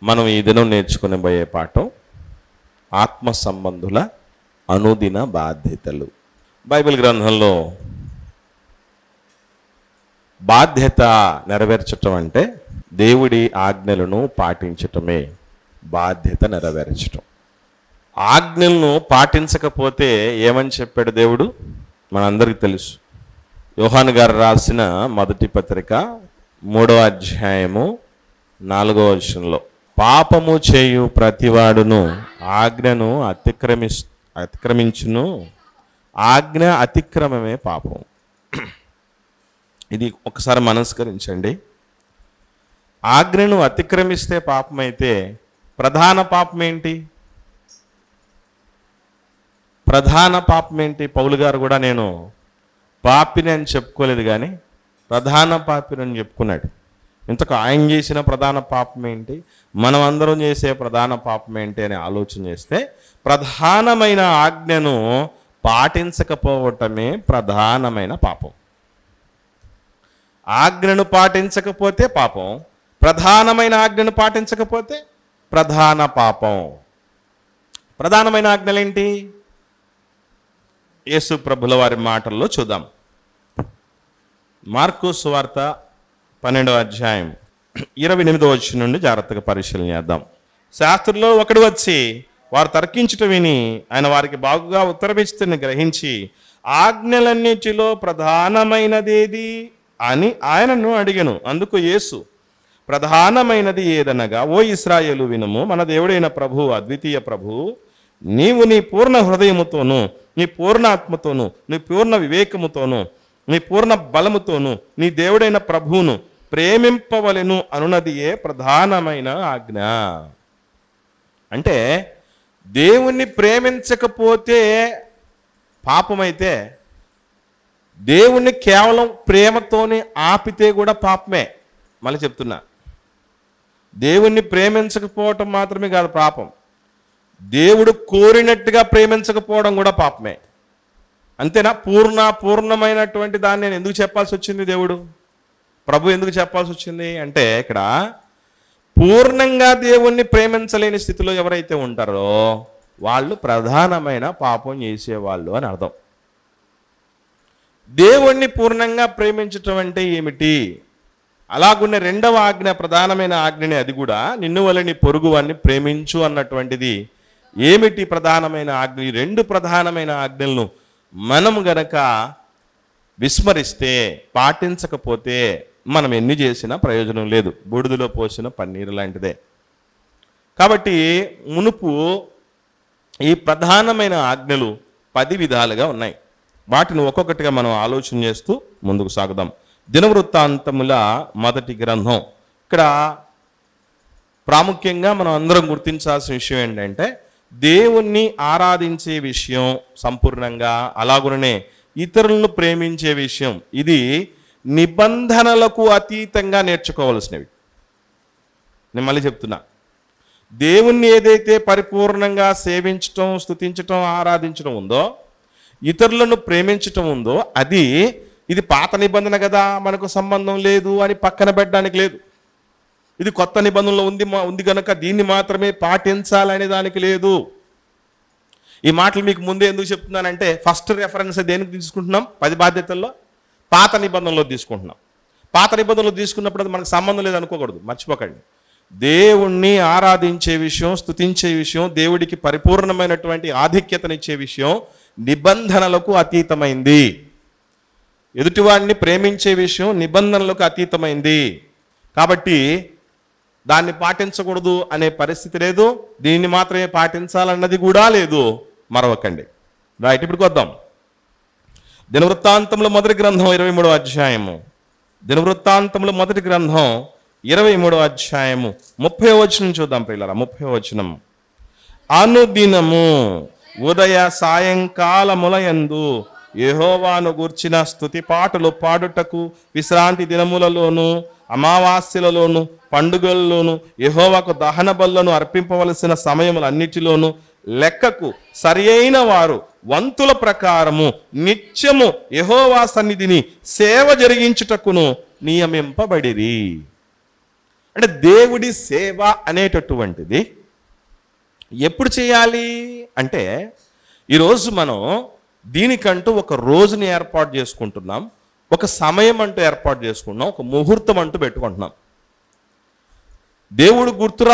మనం ఈ దినం నేర్చుకునబోయే పాఠం ఆత్మ సంబంధుల అనుదిన బాధ్యతలు. బైబిల్ గ్రంథంలో బాధ్యత నెరవేర్చటం అంటే దేవుడి ఆజ్ఞలను పాటించటమే బాధ్యత నెరవేర్చటం. ఆజ్ఞలను పాటించకపోతే ఏమని చెప్పాడు దేవుడు? మనందరికీ తెలుసు. యోహాను గారు రాసిన మొదటి పత్రిక 3వ అధ్యాయము 4వ వచనంలో, పాపము చేయు ప్రతివాడును ఆజ్ఞను అతిక్రమించును, ఆజ్ఞ అతిక్రమమే పాపం. ఇది ఒకసారి మనస్కరించండి. ఆజ్ఞను అతిక్రమిస్తే పాపమైతే ప్రధాన పాపం ఏంటి? ప్రధాన పాపం ఏంటి? పౌలు గారు కూడా నేను పాపిని అని చెప్పుకోలేదు, కానీ ప్రధాన పాపిని అని చెప్పుకున్నాడు. ఇంతకు ఆయన చేసిన ప్రధాన పాపం ఏంటి, మనం అందరం చేసే ప్రధాన పాపం ఏంటి అని ఆలోచన చేస్తే ప్రధానమైన ఆజ్ఞను పాటించకపోవటమే ప్రధానమైన పాపం. ఆజ్ఞను పాటించకపోతే పాపం, ప్రధానమైన ఆజ్ఞను పాటించకపోతే ప్రధాన పాపం. ప్రధానమైన ఆజ్ఞలేంటి? యేసు ప్రభుల వారి మాటల్లో చూద్దాం. మార్కు సువార్త 12వ అధ్యాయం 28వ వచనం నుండి జాగ్రత్తగా పరిశీలన చేద్దాం. శాస్త్రుల్లో ఒకడు వచ్చి వారు తర్కించుట విని ఆయన వారికి బాగుగా ఉత్తరమిస్తుని గ్రహించి, ఆజ్ఞలన్నిటిలో ప్రధానమైనదేది అని ఆయనను అడిగెను. అందుకు యేసు, ప్రధానమైనది ఏదనగా, ఓ ఇశ్రాయేలు వినుము, మన దేవుడైన ప్రభువు అద్వితీయ ప్రభువు, నీవు నీ పూర్ణ హృదయముతోను, నీ పూర్ణ ఆత్మతోను, నీ పూర్ణ వివేకముతోను, నీ పూర్ణ బలముతోను నీ దేవుడైన ప్రభువును ప్రేమింపవలెను అనున్నదియే ప్రధానమైన ఆజ్ఞ. అంటే దేవుణ్ణి ప్రేమించకపోతే పాపమైతే, దేవుణ్ణి కేవలం ప్రేమతోనే ఆపితే కూడా పాపమే. మళ్ళీ చెప్తున్నా, దేవుణ్ణి ప్రేమించకపోవటం మాత్రమే కాదు పాపం, దేవుడు కోరినట్టుగా ప్రేమించకపోవడం కూడా పాపమే. అంతేనా? పూర్ణమైనటువంటి దాన్ని నేను ఎందుకు చెప్పాల్సి వచ్చింది? దేవుడు ప్రభు ఎందుకు చెప్పాల్సి వచ్చింది అంటే, ఇక్కడ పూర్ణంగా దేవుణ్ణి ప్రేమించలేని స్థితిలో ఎవరైతే ఉంటారో వాళ్ళు ప్రధానమైన పాపం చేసేవాళ్ళు అని అర్థం. దేవుణ్ణి పూర్ణంగా ప్రేమించటం అంటే ఏమిటి? అలాగున్న రెండవ ఆజ్ఞ, ప్రధానమైన ఆజ్ఞని, అది కూడా నిన్ను వలె నీ పొరుగువాన్ని ప్రేమించు అన్నటువంటిది ఏమిటి? ప్రధానమైన ఆజ్ఞ. ఈ రెండు ప్రధానమైన ఆజ్ఞలను మనం గనక విస్మరిస్తే, పాటించకపోతే మనం ఎన్ని చేసినా ప్రయోజనం లేదు, బూడిదలో పోసిన పన్నీరు లాంటిదే. కాబట్టి మునుపు ఈ ప్రధానమైన ఆజ్ఞలు 10 విధాలుగా ఉన్నాయి. వాటిని ఒక్కొక్కటిగా మనం ఆలోచన చేస్తూ ముందుకు సాగుదాం. దినవృత్తాంతముల మొదటి గ్రంథం. ఇక్కడ ప్రాముఖ్యంగా మనం అందరం గుర్తించాల్సిన విషయం ఏంటంటే, దేవుణ్ణి ఆరాధించే విషయం సంపూర్ణంగా, అలాగునే ఇతరులను ప్రేమించే విషయం, ఇది నిబంధనలకు అతీతంగా నేర్చుకోవాల్సినవి. నేను మళ్ళీ చెప్తున్నా, దేవుణ్ణి ఏదైతే పరిపూర్ణంగా సేవించటం, స్తుతించటం, ఆరాధించడం ఉందో, ఇతరులను ప్రేమించటం ఉందో, ఇది పాత నిబంధన కదా, మనకు సంబంధం లేదు అని పక్కన పెట్టడానికి లేదు. ఇది కొత్త నిబంధనలో ఉంది కనుక దీన్ని మాత్రమే పాటించాలనే దానికి లేదు. ఈ మాటలు మీకు ముందే ఎందుకు చెప్తున్నానంటే, ఫస్ట్ రెఫరెన్స్ దేనికి తీసుకుంటున్నాం? 10 బాధ్యతల్లో పాత నిబంధనలో తీసుకుంటున్నాం. పాత నిబంధనలో తీసుకున్నప్పుడు అది మనకు సంబంధం లేదు అనుకోకూడదు, మర్చిపోకండి. దేవుణ్ణి ఆరాధించే విషయం, స్తుతించే విషయం, దేవుడికి పరిపూర్ణమైనటువంటి ఆధిక్యతనిచ్చే విషయం నిబంధనలకు అతీతమైంది. ఎదుటివాడిని ప్రేమించే విషయం నిబంధనలకు అతీతమైంది. కాబట్టి దాన్ని పాటించకూడదు అనే పరిస్థితి లేదు, దీన్ని మాత్రమే పాటించాలన్నది కూడా లేదు. మరవకండి. రైట్, ఇప్పుడు వద్దాం. దినవృత్తాంతముల మొదటి గ్రంథం 23వ అధ్యాయము. దినవృత్తాంతముల మొదటి గ్రంథం 23వ అధ్యాయము 30వ వచనం చూద్దాం ప్రియులారా. 30వ వచనం, అనుదినము ఉదయ సాయంకాలములయందు యెహోవాను గూర్చిన స్తుతి పాటలు పాడుటకు విశ్రాంతి దినములలోను, అమావాస్యలలోను, పండుగల్లోను, యెహోవాకు దహన బలులను అర్పింపవలసిన సమయములన్నిటిలోను లెక్కకు సరియైన వారు వంతుల ప్రకారము నిత్యము యెహోవా సన్నిధిని సేవ జరిగించుటకును నియమింపబడిరి. అంటే దేవుడి సేవ అనేటటువంటిది ఎప్పుడు చేయాలి అంటే, ఈరోజు మనం దీనికంటూ ఒక రోజుని ఏర్పాటు చేసుకుంటున్నాం, ఒక సమయం అంటూ ఏర్పాటు చేసుకుంటున్నాం, ఒక ముహూర్తం అంటూ పెట్టుకుంటున్నాం. దేవుడు గుర్తు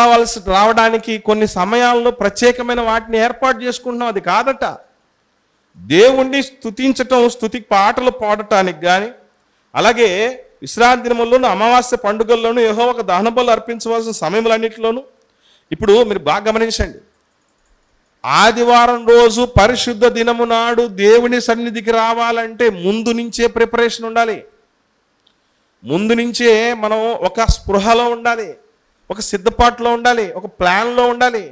రావడానికి కొన్ని సమయాల్లో ప్రత్యేకమైన వాటిని ఏర్పాటు చేసుకుంటున్నాం. అది కాదట. దేవుణ్ణి స్తుతించటం, స్తుతి పాటలు పాడటానికి కానీ, అలాగే విశ్రాంతి దినముల్లోనూ, అమావాస్య పండుగల్లోనూ, యెహోవాకు దహన బలులు అర్పించవలసిన సమయములన్నిటిలోనూ. ఇప్పుడు మీరు బాగా గమనించండి, ఆదివారం రోజు పరిశుద్ధ దినము నాడు దేవుని సన్నిధికి రావాలంటే ముందు నుంచే ప్రిపరేషన్ ఉండాలి. ముందు నుంచే మనం ఒక స్పృహలో ఉండాలి, ఒక సిద్ధపాటులో ఉండాలి, ఒక ప్లాన్లో ఉండాలి.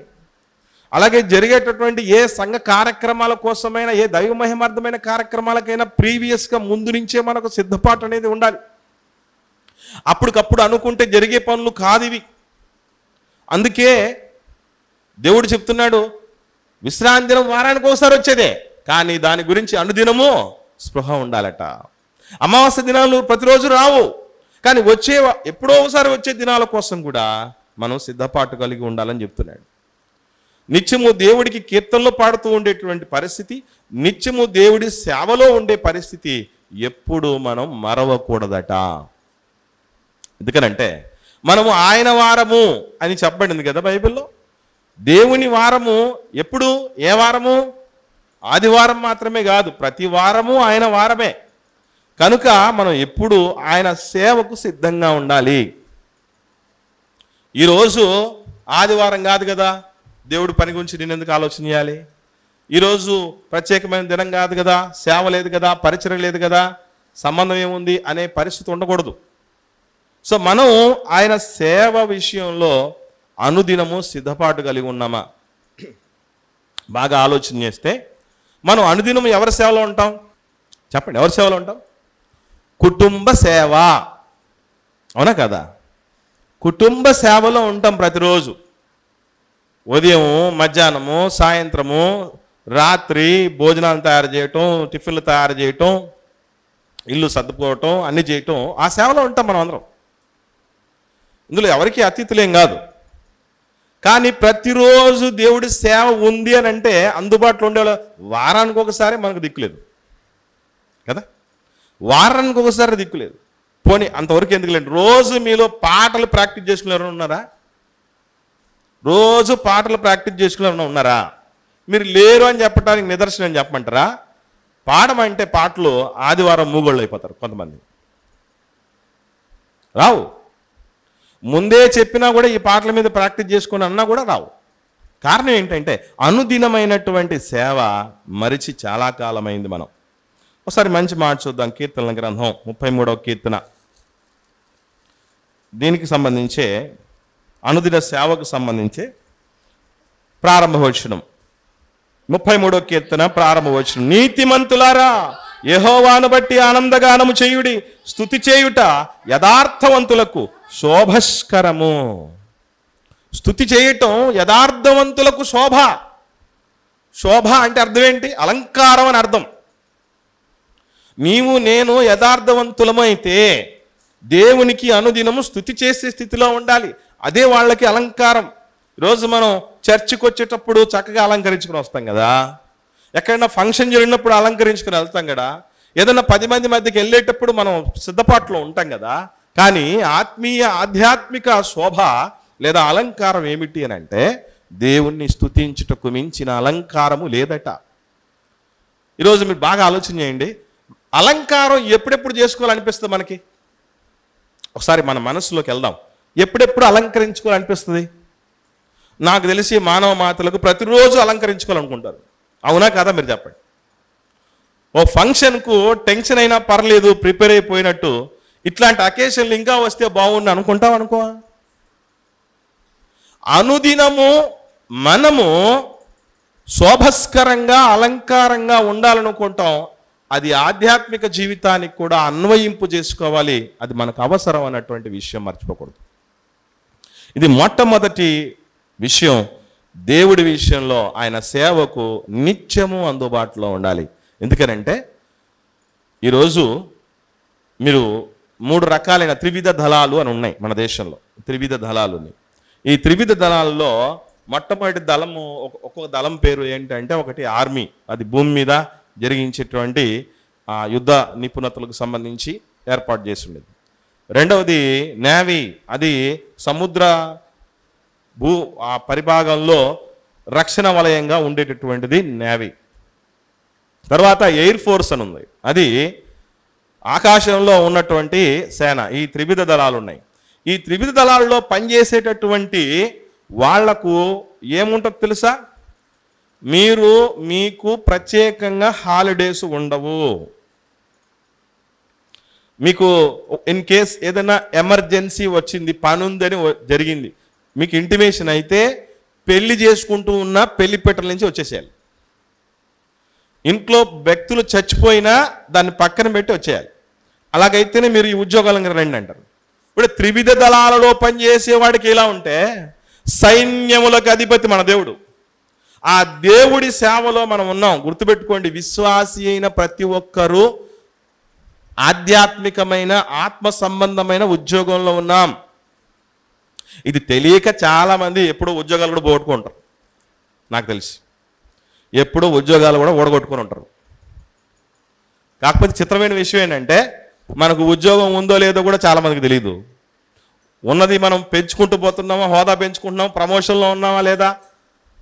అలాగే జరిగేటటువంటి ఏ సంఘ కార్యక్రమాల కోసమైనా, ఏ దైవ మహిమార్థమైన కార్యక్రమాలకైనా ప్రీవియస్గా ముందు నుంచే మనకు సిద్ధపాటు అనేది ఉండాలి. అప్పటికప్పుడు అనుకుంటే జరిగే పనులు కాదు ఇవి. అందుకే దేవుడు చెప్తున్నాడు, విశ్రాంతి దినం వారానికి ఒకసారి వచ్చేదే, కానీ దాని గురించి అనుదినము స్పృహ ఉండాలట. అమావాస్య దినాలు ప్రతిరోజు రావు, కానీ ఎప్పుడో ఒకసారి వచ్చే దినాల కోసం కూడా మనం సిద్ధపాటు కలిగి ఉండాలని చెప్తున్నాడు. నిత్యము దేవుడికి కీర్తనలు పాడుతూ ఉండేటువంటి పరిస్థితి, నిత్యము దేవుడి సేవలో ఉండే పరిస్థితి ఎప్పుడు మనం మరవకూడదట. ఎందుకనంటే మనము ఆయన వారము అని చెప్పబడింది కదా బైబిల్లో. దేవుని వారము ఎప్పుడు, ఏ వారము? ఆదివారం మాత్రమే కాదు, ప్రతి వారము ఆయన వారమే. కనుక మనం ఎప్పుడు ఆయన సేవకు సిద్ధంగా ఉండాలి. ఈరోజు ఆదివారం కాదు కదా, దేవుడి పని గురించి నేను ఎందుకు ఆలోచన చేయాలి? ఈరోజు ప్రత్యేకమైన దినం కాదు కదా, సేవ లేదు కదా, పరిచయం లేదు కదా, సంబంధం ఏముంది అనే పరిస్థితి ఉండకూడదు. సో మనం ఆయన సేవ విషయంలో అనుదినము సిద్ధపాటు కలిగి ఉన్నామా? బాగా ఆలోచన చేస్తే మనం అనుదినము ఎవరి సేవలో ఉంటాం? చెప్పండి, ఎవరి సేవలో ఉంటాం? కుటుంబ సేవ, అవునా కదా? కుటుంబ సేవలో ఉంటాం ప్రతిరోజు. ఉదయం, మధ్యాహ్నము, సాయంత్రము, రాత్రి భోజనాలు తయారు చేయటం, టిఫిన్లు తయారు చేయటం, ఇల్లు సర్దుకోవటం, అన్నీ చేయటం, ఆ సేవలో ఉంటాం మనం అందరం. ఇందులో ఎవరికి అతిథులేం కాదు. కానీ ప్రతిరోజు దేవుడి సేవ ఉంది అని అంటే అందుబాటులో ఉండేవాళ్ళు వారానికి ఒకసారి మనకు దిక్కులేదు కదా, వారానికి ఒకసారి దిక్కులేదు. పోనీ అంతవరకు ఎందుకు లేండి, రోజు మీలో పాటలు ప్రాక్టీస్ చేసుకునే ఎవరైనా ఉన్నారా? రోజు పాటలు ప్రాక్టీస్ చేసుకునే ఎవరైనా ఉన్నారా? మీరు లేరు అని చెప్పడానికి నిదర్శనం చెప్పమంటారా? పాడమంటే పాటలు ఆదివారం మూగోళ్ళు అయిపోతారు కొంతమంది, రావు. ముందే చెప్పినా కూడా ఈ పాటల మీద ప్రాక్టీస్ చేసుకుని అన్నా కూడా రావు. కారణం ఏంటంటే అనుదినమైనటువంటి సేవ మరిచి చాలా కాలమైంది మనం. ఒకసారి మంచి మాట చూద్దాం, కీర్తనల గ్రంథం 33వ కీర్తన. దీనికి సంబంధించే అనుదిన సేవకు సంబంధించే ప్రారంభ వచనం, 33వ కీర్తన ప్రారంభ వచనం. నీతిమంతులారా యెహోవాను బట్టి ఆనందగానము చేయుడి, స్తుతి చేయుట యథార్థవంతులకు శోభస్కరము. స్తుతి చేయటం యథార్థవంతులకు శోభ. శోభ అంటే అర్థం ఏంటి? అలంకారం అని అర్థం. నీవు నేను యథార్థవంతులము అయితే దేవునికి అనుదినము స్తుతి చేసే స్థితిలో ఉండాలి. అదే వాళ్ళకి అలంకారం. ఈరోజు మనం చర్చికి వచ్చేటప్పుడు చక్కగా అలంకరించుకుని వస్తాం కదా, ఎక్కడైనా ఫంక్షన్ జరిగినప్పుడు అలంకరించుకుని వెళ్తాం కదా, ఏదైనా 10 మంది మధ్యకి వెళ్ళేటప్పుడు మనం సిద్ధపాటులో ఉంటాం కదా. కానీ ఆధ్యాత్మిక శోభ లేదా అలంకారం ఏమిటి అని అంటే దేవుణ్ణి స్తుతించుటకు మించిన అలంకారము లేదట. ఈరోజు మీరు బాగా ఆలోచన చేయండి, అలంకారం ఎప్పుడెప్పుడు చేసుకోవాలనిపిస్తుంది మనకి? ఒకసారి మన మనసులోకి వెళ్దాం. ఎప్పుడెప్పుడు అలంకరించుకోవాలనిపిస్తుంది? నాకు తెలిసి మానవ మాతలకు ప్రతిరోజు అలంకరించుకోవాలనుకుంటారు, అవునా కదా? మీరు చెప్పండి. ఓ ఫంక్షన్కు టెన్షన్ అయినా పర్లేదు, ప్రిపేర్ అయిపోయినట్టు, ఇట్లాంటి అకేషన్లు ఇంకా వస్తే బాగుండు అనుకుంటాం అనుకో. అనుదినము మనము శోభస్కరంగా అలంకారంగా ఉండాలనుకుంటాం. అది ఆధ్యాత్మిక జీవితానికి కూడా అన్వయింపు చేసుకోవాలి. అది మనకు అవసరం అన్నటువంటి విషయం మర్చిపోకూడదు. ఇది మొట్టమొదటి విషయం. దేవుడి విషయంలో ఆయన సేవకు నిత్యము అందుబాటులో ఉండాలి. ఎందుకనంటే ఈరోజు మీరు 3 రకాలైన త్రివిధ దళాలు అని ఉన్నాయి మన దేశంలో. త్రివిధ దళాలుని, ఈ త్రివిధ దళాల్లో మొట్టమొదటి దళము, ఒక్కొక్క దళం పేరు ఏంటంటే, ఒకటి ఆర్మీ, అది భూమి మీద జరిగించేటువంటి యుద్ధ నిపుణతలకు సంబంధించి ఏర్పాటు చేసి ఉండేది. రెండవది నేవీ, అది సముద్ర ఆ పరిభాగంలో రక్షణ వలయంగా ఉండేటటువంటిది నేవీ. తర్వాత ఎయిర్ ఫోర్స్ అని ఉంది, అది ఆకాశంలో ఉన్నటువంటి సేన. ఈ త్రివిధ దళాలు ఉన్నాయి. ఈ త్రివిధ దళాల్లో పనిచేసేటటువంటి వాళ్లకు ఏముంటుంది తెలుసా? మీకు ప్రత్యేకంగా హాలిడేస్ ఉండవు. మీకు ఇన్ కేస్ ఏదైనా ఎమర్జెన్సీ వచ్చింది, పని ఉందని జరిగింది, మీకు ఇంటిమేషన్ అయితే పెళ్లి చేసుకుంటూ ఉన్న పెళ్లిపేటల నుంచి వచ్చేసేయాలి. ఇంట్లో వ్యక్తులు చచ్చిపోయినా దాన్ని పక్కన పెట్టి వచ్చేయాలి. అలాగైతేనే మీరు ఈ ఉద్యోగాలను రండి అంటారు. ఇప్పుడు త్రివిధ దళాలలో పనిచేసేవాడికి ఇలా ఉంటే, సైన్యములకు అధిపతి మన దేవుడు, ఆ దేవుడి సేవలో మనం ఉన్నాం. గుర్తుపెట్టుకోండి, విశ్వాసి అయిన ప్రతి ఒక్కరూ ఆధ్యాత్మికమైన ఆత్మ సంబంధమైన ఉద్యోగంలో ఉన్నాం. ఇది తెలియక చాలామంది ఎప్పుడో ఉద్యోగాలు కూడా పోగొట్టుకుంటారు. నాకు తెలిసి ఎప్పుడో ఉద్యోగాలు కూడా ఓడగొట్టుకుని ఉంటారు. కాకపోతే చిత్రమైన విషయం ఏంటంటే, మనకు ఉద్యోగం ఉందో లేదో కూడా చాలామందికి తెలియదు. ఉన్నది మనం పెంచుకుంటూ పోతున్నామా, హోదా పెంచుకుంటున్నాం, ప్రమోషన్లో ఉన్నామా లేదా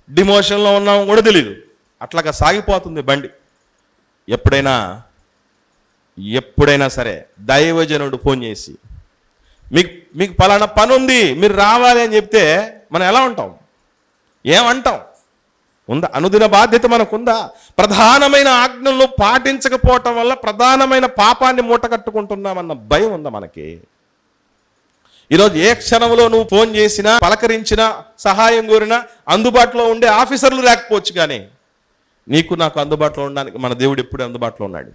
డిమోషన్లో ఉన్నామా కూడా తెలియదు. అట్లాగా సాగిపోతుంది బండి. ఎప్పుడైనా సరే దైవజనుడు ఫోన్ చేసి మీకు పలానా పని ఉంది, మీరు రావాలి అని చెప్తే మనం ఎలా ఉంటాం? ఏమంటాం? ఉందా? అనుదిన బాధ్యత మనకుందా? ప్రధానమైన ఆజ్ఞలను పాటించకపోవటం వల్ల ప్రధానమైన పాపాన్ని మూటగట్టుకుంటున్నామన్న భయం ఉందా మనకి? ఈరోజు ఏ క్షణంలో నువ్వు ఫోన్ చేసినా, పలకరించినా, సహాయం కోరినా అందుబాటులో ఉండే ఆఫీసర్లు లేకపోవచ్చు, కానీ నీకు నాకు అందుబాటులో ఉండడానికి మన దేవుడు ఎప్పుడూ అందుబాటులో ఉన్నాడు.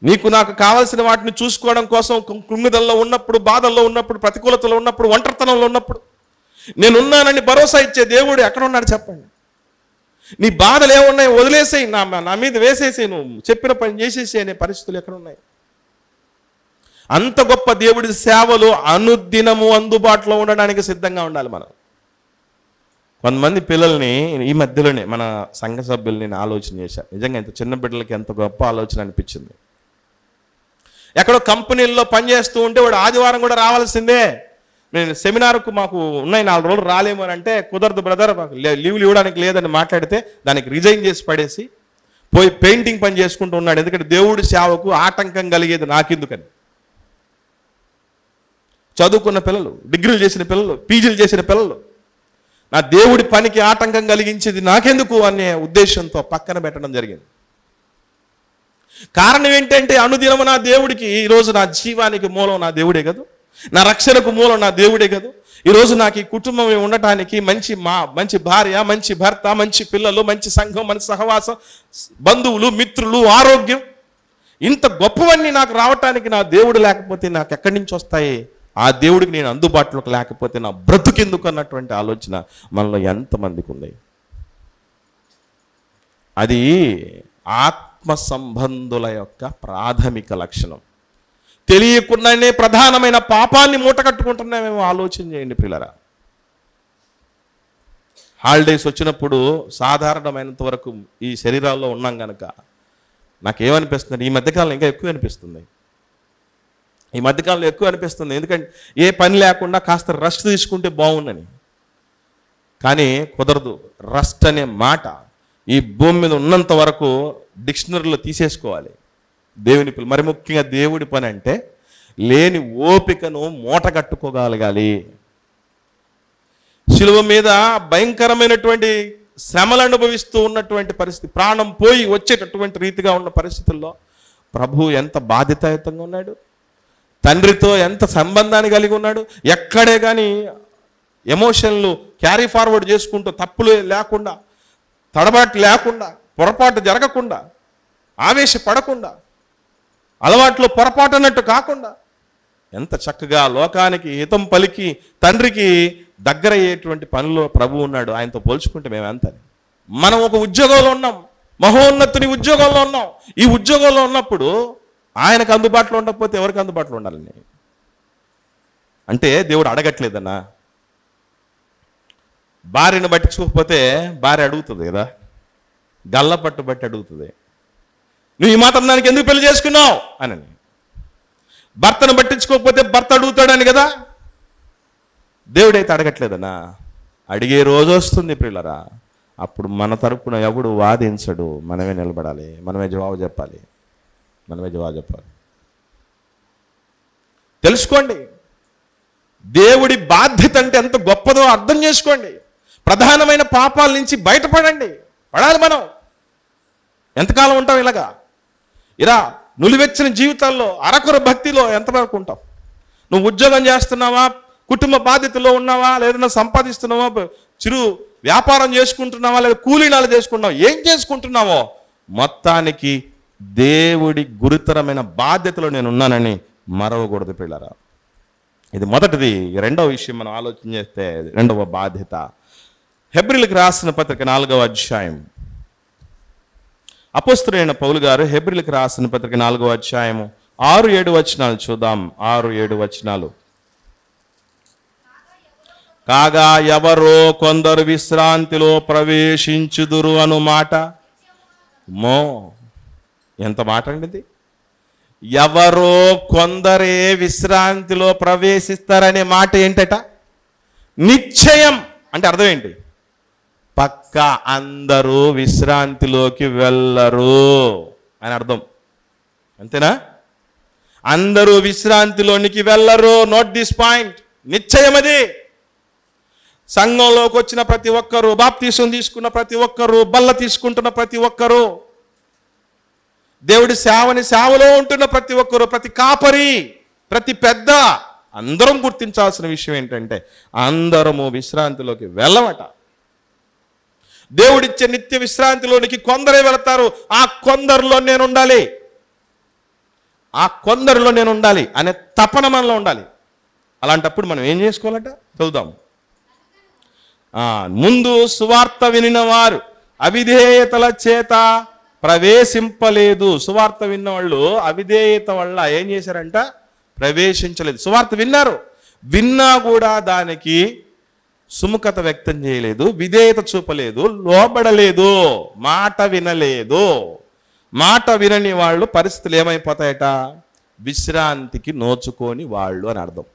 నీకు నాకు కావాల్సిన వాటిని చూసుకోవడం కోసం కుమ్మిదల్లో ఉన్నప్పుడు, బాధల్లో ఉన్నప్పుడు, ప్రతికూలతలో ఉన్నప్పుడు, ఒంటరితనంలో ఉన్నప్పుడు నేనున్నానని భరోసా ఇచ్చే దేవుడు ఎక్కడ ఉన్నాడు చెప్పండి? నీ బాధలు ఏమున్నాయి వదిలేసేయి, నా మీద వేసేసేయి, నువ్వు చెప్పిన పని చేసేసి అనే పరిస్థితులు ఎక్కడ ఉన్నాయి? అంత గొప్ప దేవుడి సేవలు అనుదినము అందుబాటులో ఉండడానికి సిద్ధంగా ఉండాలి మనం. కొంతమంది పిల్లల్ని ఈ మధ్యలోనే మన సంఘ సభ్యుల్ని నేను ఆలోచన చేశాను. నిజంగా ఇంత చిన్న బిడ్డలకి ఎంత గొప్ప ఆలోచన అనిపించింది. ఎక్కడో కంపెనీల్లో పనిచేస్తూ ఉంటే వాడు ఆదివారం కూడా రావాల్సిందే. నేను సెమినార్కు మాకు ఉన్నాయి 4 రోజులు రాలేము అని అంటే, కుదరదు బ్రదర్, మాకు లీవ్లు ఇవ్వడానికి లేదని మాట్లాడితే దానికి రిజైన్ చేసి పడేసి పోయి పెయింటింగ్ పని చేసుకుంటూ ఉన్నాడు. ఎందుకంటే దేవుడి సేవకు ఆటంకం కలిగేది నాకెందుకని. చదువుకున్న పిల్లలు, డిగ్రీలు చేసిన పిల్లలు, పీజీలు చేసిన పిల్లలు, నా దేవుడి పనికి ఆటంకం కలిగించేది నాకెందుకు అనే ఉద్దేశంతో పక్కన పెట్టడం జరిగింది. కారణం ఏంటంటే, అనుదినము నా దేవుడికి, ఈరోజు నా జీవానికి మూలం నా దేవుడే కదా, నా రక్షణకు మూలం నా దేవుడే కదా. ఈరోజు నాకు ఈ కుటుంబం ఉండటానికి మంచి భార్య, మంచి భర్త, మంచి పిల్లలు, మంచి సంఘం, మంచి సహవాసం, బంధువులు, మిత్రులు, ఆరోగ్యం, ఇంత గొప్పవన్నీ నాకు రావటానికి నా దేవుడు లేకపోతే నాకు ఎక్కడి నుంచి వస్తాయి? ఆ దేవుడికి నేను అందుబాటులోకి లేకపోతే నా బ్రతుకెందుకు అన్నటువంటి ఆలోచన మనలో ఎంతమందికి ఉంది? అది ఆత్మ సంబంధుల యొక్క ప్రాథమిక లక్షణం. తెలియకుండానే ప్రధానమైన పాపాన్ని మూటగట్టుకుంటున్నామేమో ఆలోచన చేయండి ప్రియులారా. హాలిడేస్ వచ్చినప్పుడు సాధారణమైనంత వరకు ఈ శరీరాల్లో ఉన్నాం కనుక నాకేమనిపిస్తుంది, ఈ మధ్యకాలంలో ఇంకా ఎక్కువ అనిపిస్తుంది. ఈ మధ్యకాలంలో ఎక్కువ అనిపిస్తుంది, ఎందుకంటే ఏ పని లేకుండా కాస్త రెస్ట్ తీసుకుంటే బాగుందని. కానీ కుదరదు. రెస్ట్ అనే మాట ఈ భూమి మీద ఉన్నంత వరకు డిక్షనరీలో తీసేసుకోవాలి. దేవుని పని, మరి ముఖ్యంగా దేవుడి పని అంటే లేని ఓపికను మూట కట్టుకోగలగాలి. శిలువ మీద భయంకరమైనటువంటి శ్రమలు అనుభవిస్తూ ఉన్నటువంటి పరిస్థితి, ప్రాణం పోయి వచ్చేటటువంటి రీతిగా ఉన్న పరిస్థితుల్లో ప్రభు ఎంత బాధ్యతాయుతంగా ఉన్నాడు, తండ్రితో ఎంత సంబంధాన్ని కలిగి ఉన్నాడు. ఎక్కడే కానీ ఎమోషన్లు క్యారీ ఫార్వర్డ్ చేసుకుంటూ, తప్పులు లేకుండా, తడబాటు లేకుండా, పొరపాటు జరగకుండా, ఆవేశపడకుండా, అలవాట్లో పొరపాటు అన్నట్టు కాకుండా ఎంత చక్కగా లోకానికి హితం పలికి తండ్రికి దగ్గర అయ్యేటువంటి పనిలో ప్రభు ఉన్నాడు. ఆయనతో పోల్చుకుంటే మేమెంత? మనం ఒక ఉద్యోగంలో ఉన్నాం, మహోన్నతుని ఉద్యోగంలో ఉన్నాం. ఈ ఉద్యోగంలో ఉన్నప్పుడు ఆయనకు అందుబాటులో ఉండకపోతే ఎవరికి అందుబాటులో ఉండాలని? అంటే దేవుడు అడగట్లేదన్నా. భార్యను పట్టించుకోకపోతే భార్య అడుగుతుంది కదా, గల్ల పట్టు బట్టి అడుగుతుంది, నువ్వు ఈ మాత్రం దానికి ఎందుకు పెళ్లి చేసుకున్నావు అని. భర్తను పట్టించుకోకపోతే భర్త అడుగుతాడని కదా. దేవుడైతే అడగట్లేదన్నా. అడిగే రోజు వస్తుంది ప్రియులరా. అప్పుడు మన తరపున ఎవడు వాదించడు, మనమే నిలబడాలి, మనమే జవాబు చెప్పాలి. తెలుసుకోండి, దేవుడి బాధ్యత అంటే ఎంత గొప్పదో అర్థం చేసుకోండి. ప్రధానమైన పాపాల నుంచి బయటపడండి. పడాలి. మనం ఎంతకాలం ఉంటాం ఇలాగా? ఇలా నులివెచ్చిన జీవితాల్లో అరకొర భక్తిలో ఎంతవరకు ఉంటాం? నువ్వు ఉద్యోగం చేస్తున్నావా, కుటుంబ బాధ్యతలో ఉన్నావా, లేదన్నా సంపాదిస్తున్నావా, చిరు వ్యాపారం చేసుకుంటున్నావా, లేదా కూలీనాలు చేసుకుంటున్నావా, ఏం చేసుకుంటున్నావో మొత్తానికి దేవుడి గురుతరమైన బాధ్యతలో నేను ఉన్నానని మరవకూడదు పిల్లరా. ఇది మొదటిది. రెండవ విషయం మనం ఆలోచన చేస్తే, రెండవ బాధ్యత, హెబ్రీలకు రాసిన పత్రిక 4వ అధ్యాయం. అపోస్తలుడైన పౌలు గారు హెబ్రీలకు రాసిన పత్రిక 4వ అధ్యాయము 6-7 వచనాలు చూద్దాం. 6-7 వచనాలు. కాగా ఎవరో కొందరు విశ్రాంతిలో ప్రవేశించుదురు అను మాట. ఎంత మాట అండి ఇది? ఎవరో కొందరే విశ్రాంతిలో ప్రవేశిస్తారనే మాట ఏంటట? నిశ్చయం అంటే అర్థం ఏంటి? పక్క అందరూ విశ్రాంతిలోకి వెళ్ళరు అని అర్థం. అంతేనా? అందరూ విశ్రాంతిలోనికి వెళ్ళరు. Note this point. నిశ్చయం అది. సంఘంలోకి వచ్చిన ప్రతి ఒక్కరూ, బాప్తీసం తీసుకున్న ప్రతి ఒక్కరూ, బల్ల తీసుకుంటున్న ప్రతి ఒక్కరూ, దేవుడి సేవలో ఉంటున్న ప్రతి ఒక్కరూ, ప్రతి కాపరి, ప్రతి పెద్ద, అందరం గుర్తించాల్సిన విషయం ఏంటంటే అందరము విశ్రాంతిలోకి వెళ్ళమట. దేవుడిచ్చే నిత్య విశ్రాంతిలోనికి కొందరే వెళతారు. ఆ కొందరిలో నేను ఉండాలి అనే తపన మనలో ఉండాలి. అలాంటప్పుడు మనం ఏం చేసుకోవాలట? చదువుదాం. ముందు సువార్త వినిన వారు అవిధేయతల చేత ప్రవేశింపలేదు. సువార్త విన్న వాళ్ళు అవిధేయత వల్ల ఏం చేశారంట? ప్రవేశించలేదు. సువార్త విన్నారు, విన్నా కూడా దానికి సుముఖత వ్యక్తం చేయలేదు, విధేయత చూపలేదు, లోబడలేదు, మాట వినలేదు. మాట వినని వాళ్ళు పరిస్థితులు ఏమైపోతాయట? విశ్రాంతికి నోచుకోని వాళ్ళు అని అర్థం.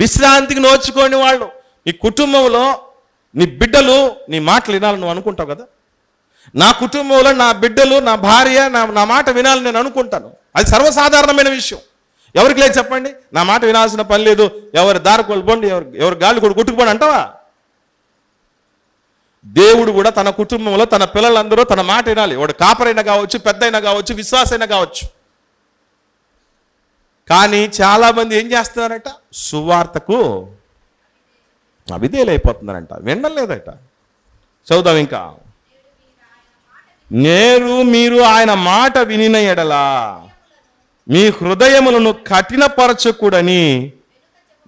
విశ్రాంతికి నోచుకోని వాళ్ళు. నీ కుటుంబంలో నీ బిడ్డలు నీ మాటలు వినాలని నువ్వు అనుకుంటావు కదా. నా కుటుంబంలో నా బిడ్డలు, నా భార్య నా మాట వినాలని నేను అనుకుంటాను. అది సర్వసాధారణమైన విషయం. ఎవరికి లేదు చెప్పండి? నా మాట వినాల్సిన పని లేదు, ఎవరి దారి కొలుపోండి, ఎవరి గాలి కూడా కొట్టుకుపోండి అంటావా? దేవుడు కూడా తన కుటుంబంలో తన పిల్లలందరూ తన మాట వినాలి. వాడు కాపరైనా కావచ్చు, పెద్దయినా కావచ్చు, విశ్వాసైనా కావచ్చు. కానీ చాలామంది ఏం చేస్తున్నారట? సువార్తకు అవిధేయులైపోతున్నారంట, వినడం లేదట. చదువుదాం ఇంకా. మీరు ఆయన మాట వినిన ఎడలా మీ హృదయములను కఠినపరచకూడని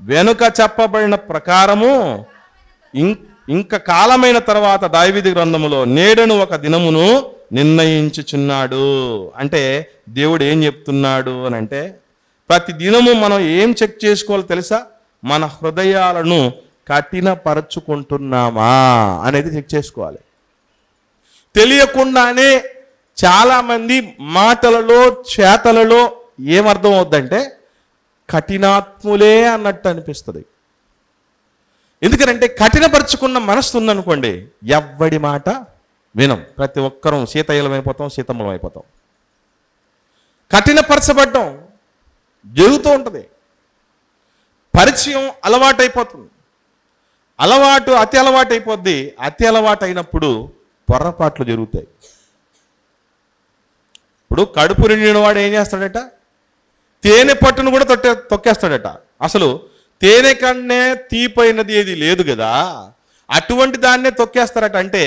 వెనుక చెప్పబడిన ప్రకారము ఇంక కాలమైన తర్వాత దావీదు గ్రంథములో నేడును ఒక దినమును నిర్ణయించుచున్నాడు. అంటే దేవుడు ఏం చెప్తున్నాడు అని అంటే, ప్రతి దినము మనం ఏం చెక్ చేసుకోవాలో తెలుసా? మన హృదయాలను కఠినపరచుకుంటున్నామా అనేది చెక్ చేసుకోవాలి. తెలియకుండానే చాలామంది మాటలలో, చేతలలో ఏమర్థం అవుద్దంటే కఠినాత్ములే అన్నట్టు అనిపిస్తుంది. ఎందుకంటే కఠినపరుచుకున్న మనస్సు ఉందనుకోండి, ఎవ్వడి మాట వినం. ప్రతి ఒక్కరం శీతయ్యలమైపోతాం, శీతమ్మలమైపోతాం. కఠినపరచబడ్డం జరుగుతూ ఉంటుంది. పరిచయం అలవాటైపోతుంది. అతి అలవాటు అయిపోద్ది. అతి అలవాటు అయినప్పుడు పొరపాట్లు జరుగుతాయి. ఇప్పుడు కడుపు నిండిన వాడు ఏం చేస్తాడట? తేనె పట్టును కూడా తొక్కేస్తాడట. అసలు తేనె కన్నే తీపైనది ఏది లేదు కదా, అటువంటి దాన్నే తొక్కేస్తారట. అంటే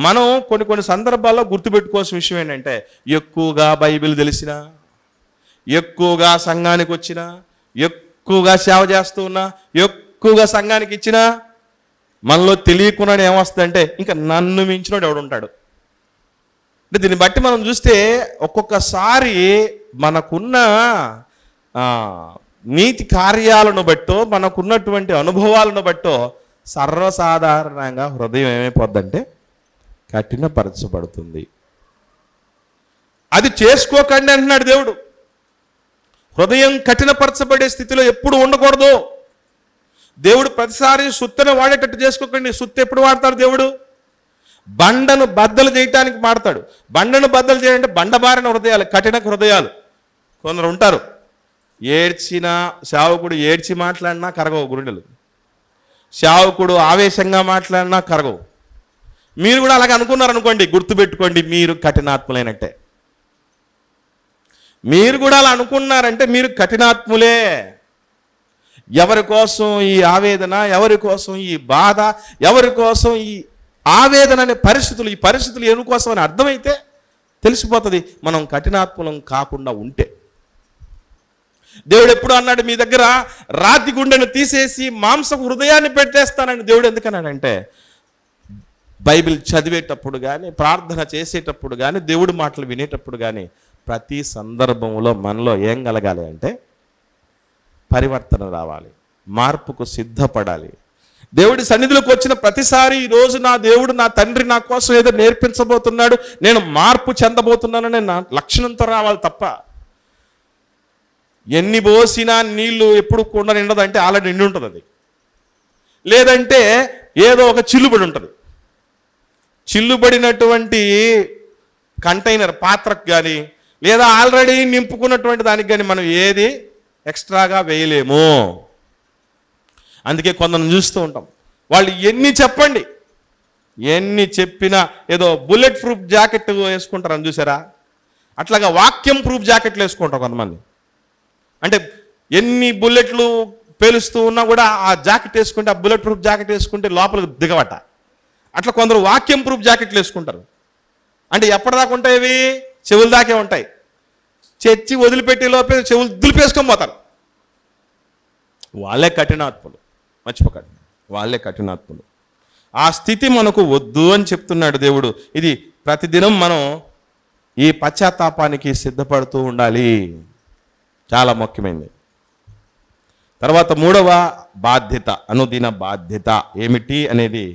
మనం కొన్ని సందర్భాల్లో గుర్తుపెట్టుకోవాల్సిన విషయం ఏంటంటే, ఎక్కువగా బైబిల్ తెలిసినా, ఎక్కువగా సంఘానికి వచ్చినా, ఎక్కువగా సేవ చేస్తూ ఉన్నా, ఎక్కువగా సంఘానికి ఇచ్చినా, మనలో తెలియకుండా ఏమొస్తుందంటే ఇంకా నన్ను మించినోడు ఎవడుంటాడు, అంటే దీన్ని బట్టి మనం చూస్తే ఒక్కొక్కసారి మనకున్న నీతి కార్యాలను బట్టో మనకున్నటువంటి అనుభవాలను బట్టో సర్వసాధారణంగా హృదయం ఏమైపోద్దంటే కఠినపరచబడుతుంది. అది చేసుకోకండి అంటున్నాడు దేవుడు. హృదయం కఠినపరచబడే స్థితిలో ఎప్పుడు ఉండకూడదు. దేవుడు ప్రతిసారి సుత్తను వాడేటట్టు చేసుకోకండి. సుత్తి ఎప్పుడు వాడతాడు దేవుడు? బండను బద్దలు చేయటానికి వాడతాడు. బండను బద్దలు చేయాలంటే బండబారిన హృదయాలు, కఠిన హృదయాలు. కొందరు ఉంటారు, ఏడ్చిన సేవకుడు ఏడ్చి మాట్లాడినా కరగవు గుండెలు, సేవకుడు ఆవేశంగా మాట్లాడినా కరగవు. మీరు కూడా అలాగే అనుకున్నారనుకోండి, గుర్తుపెట్టుకోండి, మీరు కఠినాత్ములైనట్టే. మీరు కూడా అలా అనుకున్నారంటే మీరు కఠినాత్ములే. ఎవరి కోసం ఈ ఆవేదన, ఎవరి కోసం ఈ బాధ, ఎవరి కోసం ఈ ఆవేదన అనే పరిస్థితులు, ఈ పరిస్థితులు ఎందుకోసం అని అర్థమైతే తెలిసిపోతుంది మనం కఠినాత్ములం కాకుండా ఉంటే. దేవుడు ఎప్పుడు అన్నాడు, మీ దగ్గర రాతి గుండెను తీసేసి మాంసపు హృదయాన్ని పెట్టేస్తానని దేవుడు ఎందుకన్నాడంటే, బైబిల్ చదివేటప్పుడు కానీ, ప్రార్థన చేసేటప్పుడు కానీ, దేవుడి మాటలు వినేటప్పుడు కానీ ప్రతి సందర్భంలో మనలో ఏం కలగాలి అంటే పరివర్తన రావాలి, మార్పుకు సిద్ధపడాలి. దేవుడి సన్నిధిలోకి వచ్చిన ప్రతిసారి ఈరోజు నా దేవుడు, నా తండ్రి నా కోసం ఏదో నేర్పించబోతున్నాడు, నేను మార్పు చెందబోతున్నాననే నా లక్షణంతో రావాలి తప్ప ఎన్ని పోసినా నీళ్లు ఎప్పుడు కుండ నిండదు అంటే ఆల్రెడీ నిండి ఉంటుంది. అది లేదంటే ఏదో ఒక చిల్లుబడి ఉంటుంది. చిల్లుబడినటువంటి కంటైనర్ పాత్రకు కానీ లేదా ఆల్రెడీ నింపుకున్నటువంటి దానికి కానీ మనం ఏది ఎక్స్ట్రాగా వేయలేము. అందుకే కొందరు చూస్తూ ఉంటాం, వాళ్ళు ఎన్ని చెప్పండి, ఎన్ని చెప్పినా ఏదో బుల్లెట్ ప్రూఫ్ జాకెట్ వేసుకుంటారని చూసారా, అట్లాగా వాక్యం ప్రూఫ్ జాకెట్లు వేసుకుంటారు కొంతమంది. అంటే ఎన్ని బుల్లెట్లు పేలుస్తూ ఉన్నా కూడా ఆ జాకెట్ వేసుకుంటే, ఆ బుల్లెట్ ప్రూఫ్ జాకెట్ వేసుకుంటే లోపలికి దిగబట్ట. అట్లా కొందరు వాక్యం ప్రూఫ్ జాకెట్లు వేసుకుంటారు. అంటే ఎప్పటిదాకా ఉంటాయి? చెవుల దాకే ఉంటాయి. చచ్చి వదిలిపెట్టే లోపే చెవులు దులిపేసుకొని పోతారు. వాళ్ళే కఠినాత్ములు, మర్చిపోకండి, వాళ్ళే కఠినాత్ములు. ఆ స్థితి మనకు వద్దు అని చెప్తున్నాడు దేవుడు. ఇది ప్రతిదినం మనం ఈ పశ్చాత్తాపానికి సిద్ధపడుతూ ఉండాలి, చాలా ముఖ్యమైనది. తర్వాత మూడవ బాధ్యత, అనుదిన బాధ్యత ఏమిటి అనేది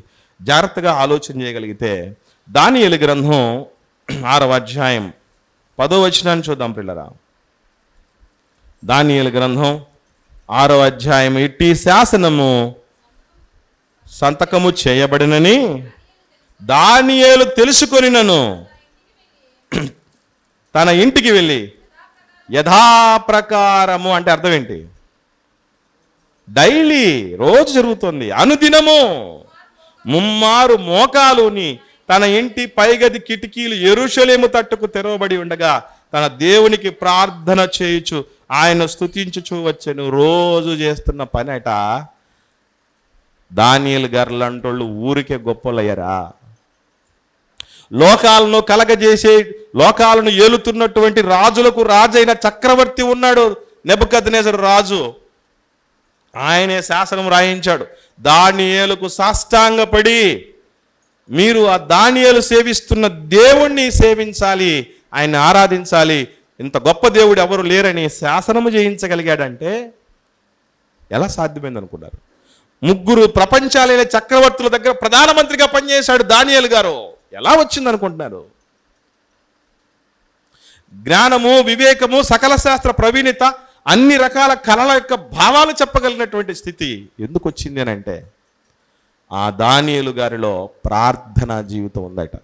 జాగ్రత్తగా ఆలోచన చేయగలిగితే దానియేలు గ్రంథం 6వ అధ్యాయం 10వ వచనాన్ని చూద్దాం పిల్లరా. దానియేలు గ్రంథం 6వ అధ్యాయం, ఇట్టి శాసనము సంతకము చేయబడినని దానియేలు తెలుసుకొనినను తన ఇంటికి వెళ్ళి యథాప్రకారము అంటే అర్థం ఏంటి? డైలీ, రోజు జరుగుతుంది, అనుదినము ముమ్మారు మోకాలుని తన ఇంటి పైగది కిటికీలు యెరూషలేము తట్టుకు తెరవబడి ఉండగా తన దేవునికి ప్రార్థన చేయుచు ఆయన స్తుతించుచు వచ్చెను. రోజు చేస్తున్న పని అట. దానియేలు గారు లాంటోళ్ళు ఊరికే గొప్పలయ్యారా? లోకాలను కలగజేసే, లోకాలను ఏలుతున్నటువంటి రాజులకు రాజైన చక్రవర్తి ఉన్నాడు, నెబుకద్నెజరు రాజు. ఆయనే శాసనం రాయించాడు, దానియేలుకు సాష్టాంగపడి మీరు ఆ దానియేలు సేవిస్తున్న దేవుణ్ణి సేవించాలి, ఆయన్ని ఆరాధించాలి, ఇంత గొప్ప దేవుడు ఎవరు లేరని శాసనము చేయించగలిగాడంటే ఎలా సాధ్యమైంది అనుకున్నారు? 3 ప్రపంచాలైన చక్రవర్తుల దగ్గర ప్రధానమంత్రిగా పనిచేశాడు దానియేలు గారు. ఎలా వచ్చింది అనుకుంటున్నారు? జ్ఞానము, వివేకము, సకల శాస్త్ర ప్రవీణత, అన్ని రకాల కళల యొక్క భావాలు చెప్పగలిగినటువంటి స్థితి ఎందుకు వచ్చింది అని అంటే ఆ దానియేలు గారిలో ప్రార్థనా జీవితం ఉందట.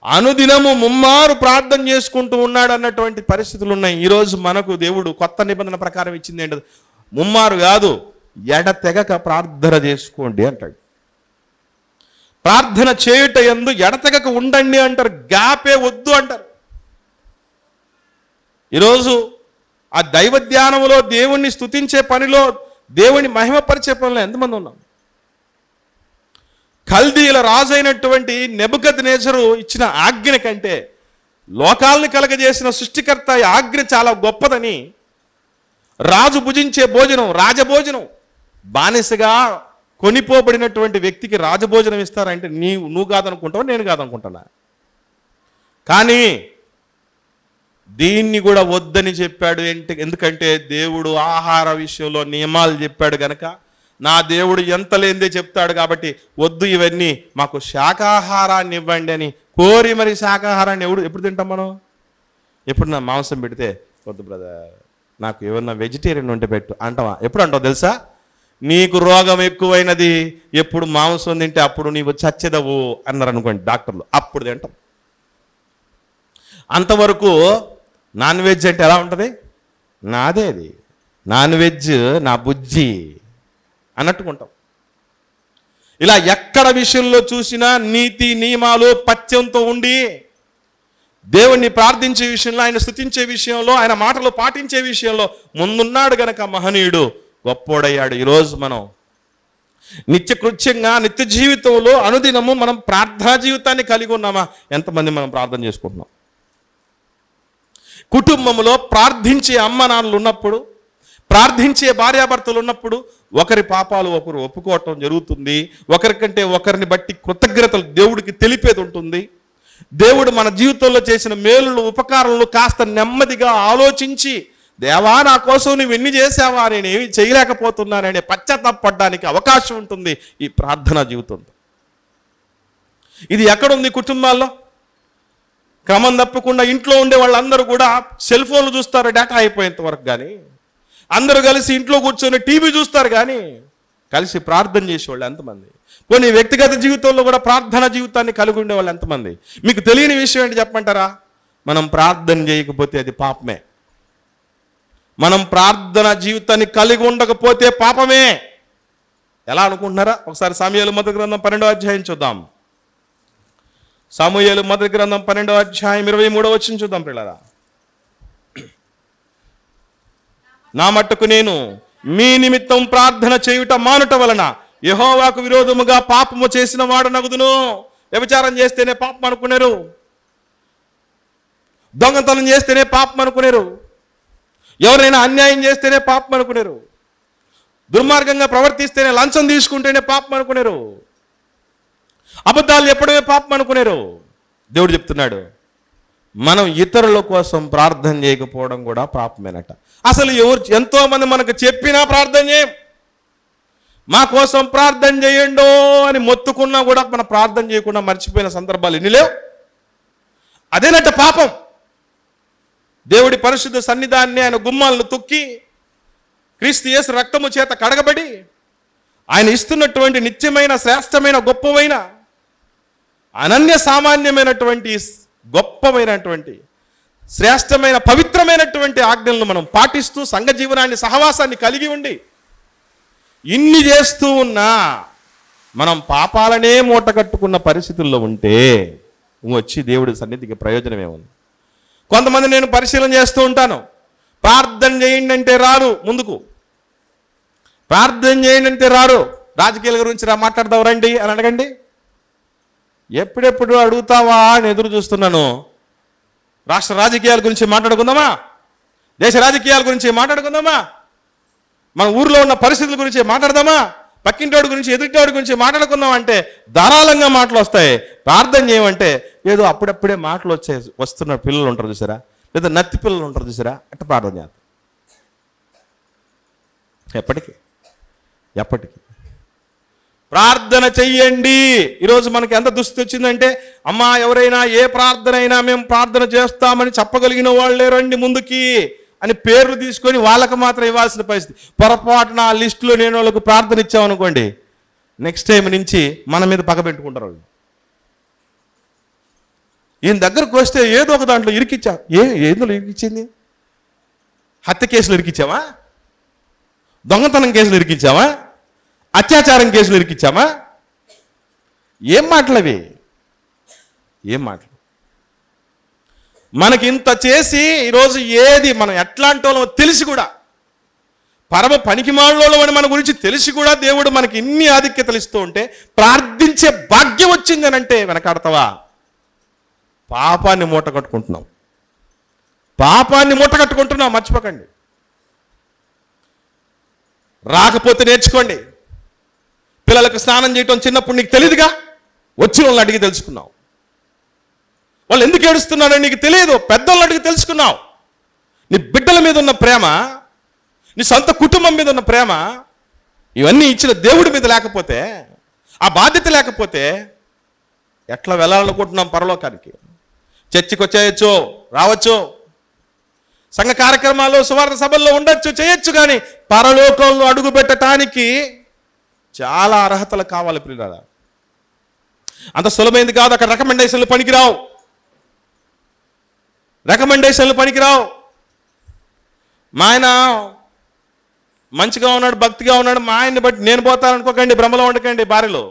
అనుదినము ముమ్మారు ప్రార్థన చేసుకుంటూ ఉన్నాడు అన్నటువంటి పరిస్థితులు ఉన్నాయి. ఈరోజు మనకు దేవుడు కొత్త నిబంధన ప్రకారం ఇచ్చింది ఏంటది? ముమ్మారు కాదు, ఎడతెగక ప్రార్థన చేసుకోండి అంటాడు. ప్రార్థన చేయుట యందు ఎడతెగక ఉండండి అంటారు, గ్యాపే వద్దు అంటారు. ఈరోజు ఆ దైవ ధ్యానంలో, దేవుణ్ణి స్తుతించే పనిలో, దేవుని మహిమపరిచే పనిలో ఎంతమంది ఉన్నాం? కల్దీల రాజు అయినటువంటి నెబుకద్నెజరు ఇచ్చిన ఆజ్ఞ కంటే లోకాలను కలగజేసిన సృష్టికర్త ఆజ్ఞ చాలా గొప్పదని రాజు భుజించే భోజనం, రాజభోజనం, బానిసగా కొనిపోబడినటువంటి వ్యక్తికి రాజభోజనం ఇస్తారంటే నువ్వు కాదనుకుంటావు, నేను కాదనుకుంటున్నా. కానీ దీన్ని కూడా వద్దని చెప్పాడు. ఎందుకంటే దేవుడు ఆహార విషయంలో నియమాలు చెప్పాడు గనక, నా దేవుడు ఎంత లేనిదే చెప్తాడు కాబట్టి వద్దు, ఇవన్నీ మాకు శాకాహారాన్ని ఇవ్వండి అని కోరి మరి శాకాహారాన్ని ఎప్పుడు తింటాం మనం? ఎప్పుడు నా మాంసం పెడితే వద్దు బ్రదర్, నాకు ఏమన్నా వెజిటేరియన్ ఉంటే పెట్టు అంటావా? ఎప్పుడు అంటావు తెలుసా? నీకు రోగం ఎక్కువైనది, ఎప్పుడు మాంసం తింటే అప్పుడు నీవు చచ్చెదవు అన్నారు అనుకోండి డాక్టర్లు, అప్పుడు తింటాం. అంతవరకు నాన్ వెజ్ అంటే ఎలా ఉంటుంది? నాదే అది, నాన్ వెజ్ నా బుజ్జి అన్నట్టుకుంటాం. ఇలా ఎక్కడ విషయంలో చూసినా నీతి నియమాలు పథ్యంతో ఉండి దేవుణ్ణి ప్రార్థించే విషయంలో, ఆయన స్తుతించే విషయంలో, ఆయన మాటలు పాటించే విషయంలో ముందున్నాడు గనక మహనీయుడు గొప్పోడయ్యాడు. ఈరోజు మనం నిత్యకృత్యంగా నిత్య జీవితంలో అనుదినము మనం ప్రార్థనా జీవితాన్ని కలిగి ఉన్నామా? ఎంతమంది మనం ప్రార్థన చేసుకుంటున్నాం? కుటుంబంలో ప్రార్థించే అమ్మ నాన్నలు ఉన్నప్పుడు, ప్రార్థించే భార్యాభర్తలు ఉన్నప్పుడు ఒకరి పాపాలు ఒకరు ఒప్పుకోవటం జరుగుతుంది. ఒకరికంటే ఒకరిని బట్టి కృతజ్ఞతలు దేవుడికి తెలిపేది ఉంటుంది. దేవుడు మన జీవితంలో చేసిన మేలులు ఉపకారాలు కాస్త నెమ్మదిగా ఆలోచించి, దేవా నా కోసం నువ్వు ఎన్ని చేసావా, నేను ఏమి చేయలేకపోతున్నాననే పశ్చాత్తాపడడానికి అవకాశం ఉంటుంది ఈ ప్రార్థనా జీవితంతో. ఇది ఎక్కడుంది? కుటుంబాల్లో క్రమం తప్పకుండా ఇంట్లో ఉండే వాళ్ళందరూ కూడా సెల్ ఫోన్లు చూస్తారు డేటా అయిపోయేంత వరకు, కానీ అందరూ కలిసి ఇంట్లో కూర్చొని టీవీ చూస్తారు, కానీ కలిసి ప్రార్థన చేసేవాళ్ళు ఎంతమంది? కొన్ని వ్యక్తిగత జీవితంలో కూడా ప్రార్థనా జీవితాన్ని కలిగి ఉండేవాళ్ళు ఎంతమంది? మీకు తెలియని విషయం ఏంటి చెప్పమంటారా? మనం ప్రార్థన చేయకపోతే అది పాపమే. మనం ప్రార్థన జీవితాన్ని కలిగి ఉండకపోతే పాపమే. ఎలా అనుకుంటున్నారా? ఒకసారి సమూయేలు మొదటి గ్రంథం 12వ అధ్యాయం చూద్దాం. సమూయేలు మొదటి గ్రంథం 12వ అధ్యాయం 23వ వచనం చూద్దాం పిల్లరా. నా మట్టుకు నేను మీ నిమిత్తం ప్రార్థన చేయుట మానుట వలన యెహోవాకు విరోధముగా పాపము చేసిన వాడు నగుదును. వ్యభిచారం చేస్తేనే పాపం అనుకునేరు, దొంగతనం చేస్తేనే పాపం అనుకునేరు, ఎవరైనా అన్యాయం చేస్తేనే పాపం అనుకునేరు, దుర్మార్గంగా ప్రవర్తిస్తేనే లంచం తీసుకుంటేనే పాపం అనుకునేరు, అబద్ధాలు చెప్పడమే పాపం అనుకునేరు. దేవుడు చెప్తున్నాడు, మనం ఇతరుల కోసం ప్రార్థన చేయకపోవడం కూడా పాపమేనట. అసలు ఎంతో మంది మనకు చెప్పినా ప్రార్థన చేయం. మా కోసం ప్రార్థన చేయండో అని మొత్తుకున్నా కూడా మన ప్రార్థన చేయకుండా మర్చిపోయిన సందర్భాలు ఎన్ని లేవు? అదేనట పాపం. దేవుడి పరిశుద్ధ సన్నిధాన్ని, ఆయన గుమ్మాలను తొక్కి క్రీస్తు యేసు రక్తము చేత కడగబడి ఆయన ఇస్తున్నటువంటి నిత్యమైన శ్రేష్టమైన గొప్పమైన అనన్య సామాన్యమైనటువంటి గొప్పమైనటువంటి శ్రేష్టమైన పవిత్రమైనటువంటి ఆజ్ఞలను మనం పాటిస్తూ సంఘ జీవనాన్ని సహవాసాన్ని కలిగి ఉండి ఇన్ని చేస్తూ ఉన్నా మనం పాపాలనే మూట కట్టుకున్న పరిస్థితుల్లో ఉంటే వచ్చి దేవుడి సన్నిధికి ప్రయోజనమే ఉంది. కొంతమంది నేను పరిశీలన చేస్తూ ఉంటాను, ప్రార్థన చేయండి అంటే రారు ముందుకు, ప్రార్థన చేయండి అంటే రారు, రాజకీయాల గురించి మాట్లాడదాం రండి అని అడగండి, ఎప్పుడెప్పుడు అడుగుతావా అని ఎదురు చూస్తున్నాను. రాష్ట్ర రాజకీయాల గురించి మాట్లాడుకుందామా, దేశ రాజకీయాల గురించి మాట్లాడుకుందామా, మన ఊర్లో ఉన్న పరిస్థితుల గురించి మాట్లాడదామా, పక్కింటోడి గురించి ఎదుటివాడి గురించి మాట్లాడుకుందాం అంటే ధారాళంగా మాటలు వస్తాయి. ప్రార్థన చేయమంటే ఏదో అప్పుడప్పుడే మాటలు వస్తున్న పిల్లలు ఉంటారు చూసారా, లేదా నత్తి పిల్లలు ఉంటారు చూసారా, అట్ట ప్రార్థన చేస్తాం. ఎప్పటికీ ప్రార్థన చెయ్యండి. ఈరోజు మనకి ఎంత దుస్థితి వచ్చిందంటే, అమ్మా ఎవరైనా ఏ ప్రార్థన అయినా మేము ప్రార్థన చేస్తామని చెప్పగలిగిన వాళ్ళే రండి ముందుకి అని పేర్లు తీసుకొని వాళ్ళకి మాత్రం ఇవ్వాల్సిన పరిస్థితి. పొరపాటున ఆ లిస్టులో నేను వాళ్ళకు ప్రార్థన ఇచ్చామనుకోండి, నెక్స్ట్ టైం నుంచి మన మీద పగ పెట్టుకుంటారు వాళ్ళు. ఈయన దగ్గరకు వస్తే ఏదో ఒక దాంట్లో ఇరికిచ్చా, ఏందులో ఇరికిచ్చింది? హత్య కేసులు ఇరికిచ్చామా, దొంగతనం కేసులు ఇరికిచ్చామా, అత్యాచారం కేసులు ఇరికిచ్చామా? ఏం మాటలు అవి? ఏం మాటలు? మనకి ఇంత చేసి ఈరోజు ఏది మనం ఎట్లాంటి వాళ్ళమో తెలిసి కూడా, పరమ పనికిమాలోళ్ళం అని మన గురించి తెలిసి కూడా దేవుడు మనకి ఇన్ని ఆధిక్యతలు ఇస్తూ ఉంటే ప్రార్థించే భాగ్యం వచ్చింది అని అంటే వెనకాడతావా? పాపాన్ని మూట కట్టుకుంటున్నాం, మర్చిపోకండి. రాకపోతే నేర్చుకోండి. పిల్లలకు స్నానం చేయటం చిన్నప్పుడు నీకు తెలియదుగా, వచ్చిన వాళ్ళని అడిగి తెలుసుకున్నావు. వాళ్ళు ఎందుకు ఏడుస్తున్నారో నీకు తెలియదు. పెద్దోళ్ళకి తెలుసుకున్నావు. నీ బిడ్డల మీద ఉన్న ప్రేమ, నీ సొంత కుటుంబం మీద ఉన్న ప్రేమ, ఇవన్నీ ఇచ్చిన దేవుడి మీద లేకపోతే, ఆ బాధ్యత లేకపోతే ఎట్లా వెళ్ళాలనుకుంటున్నాం పరలోకానికి? చర్చికి వచ్చేయచ్చు, రావచ్చు, సంఘ కార్యక్రమాలు సువార్త సభల్లో ఉండొచ్చు, చేయొచ్చు, కానీ పరలోకంలో అడుగు పెట్టడానికి చాలా అర్హతలు కావాలి ప్రియులారా. అంత సులభమైంది కాదు. అక్కడ రికమెండేషన్లు పనికిరావు. మా ఆయన మంచిగా ఉన్నాడు, భక్తిగా ఉన్నాడు, మా ఆయన్ని బట్టి నేను పోతాననుకోకండి, భ్రమలో ఉండకండి. భార్యలో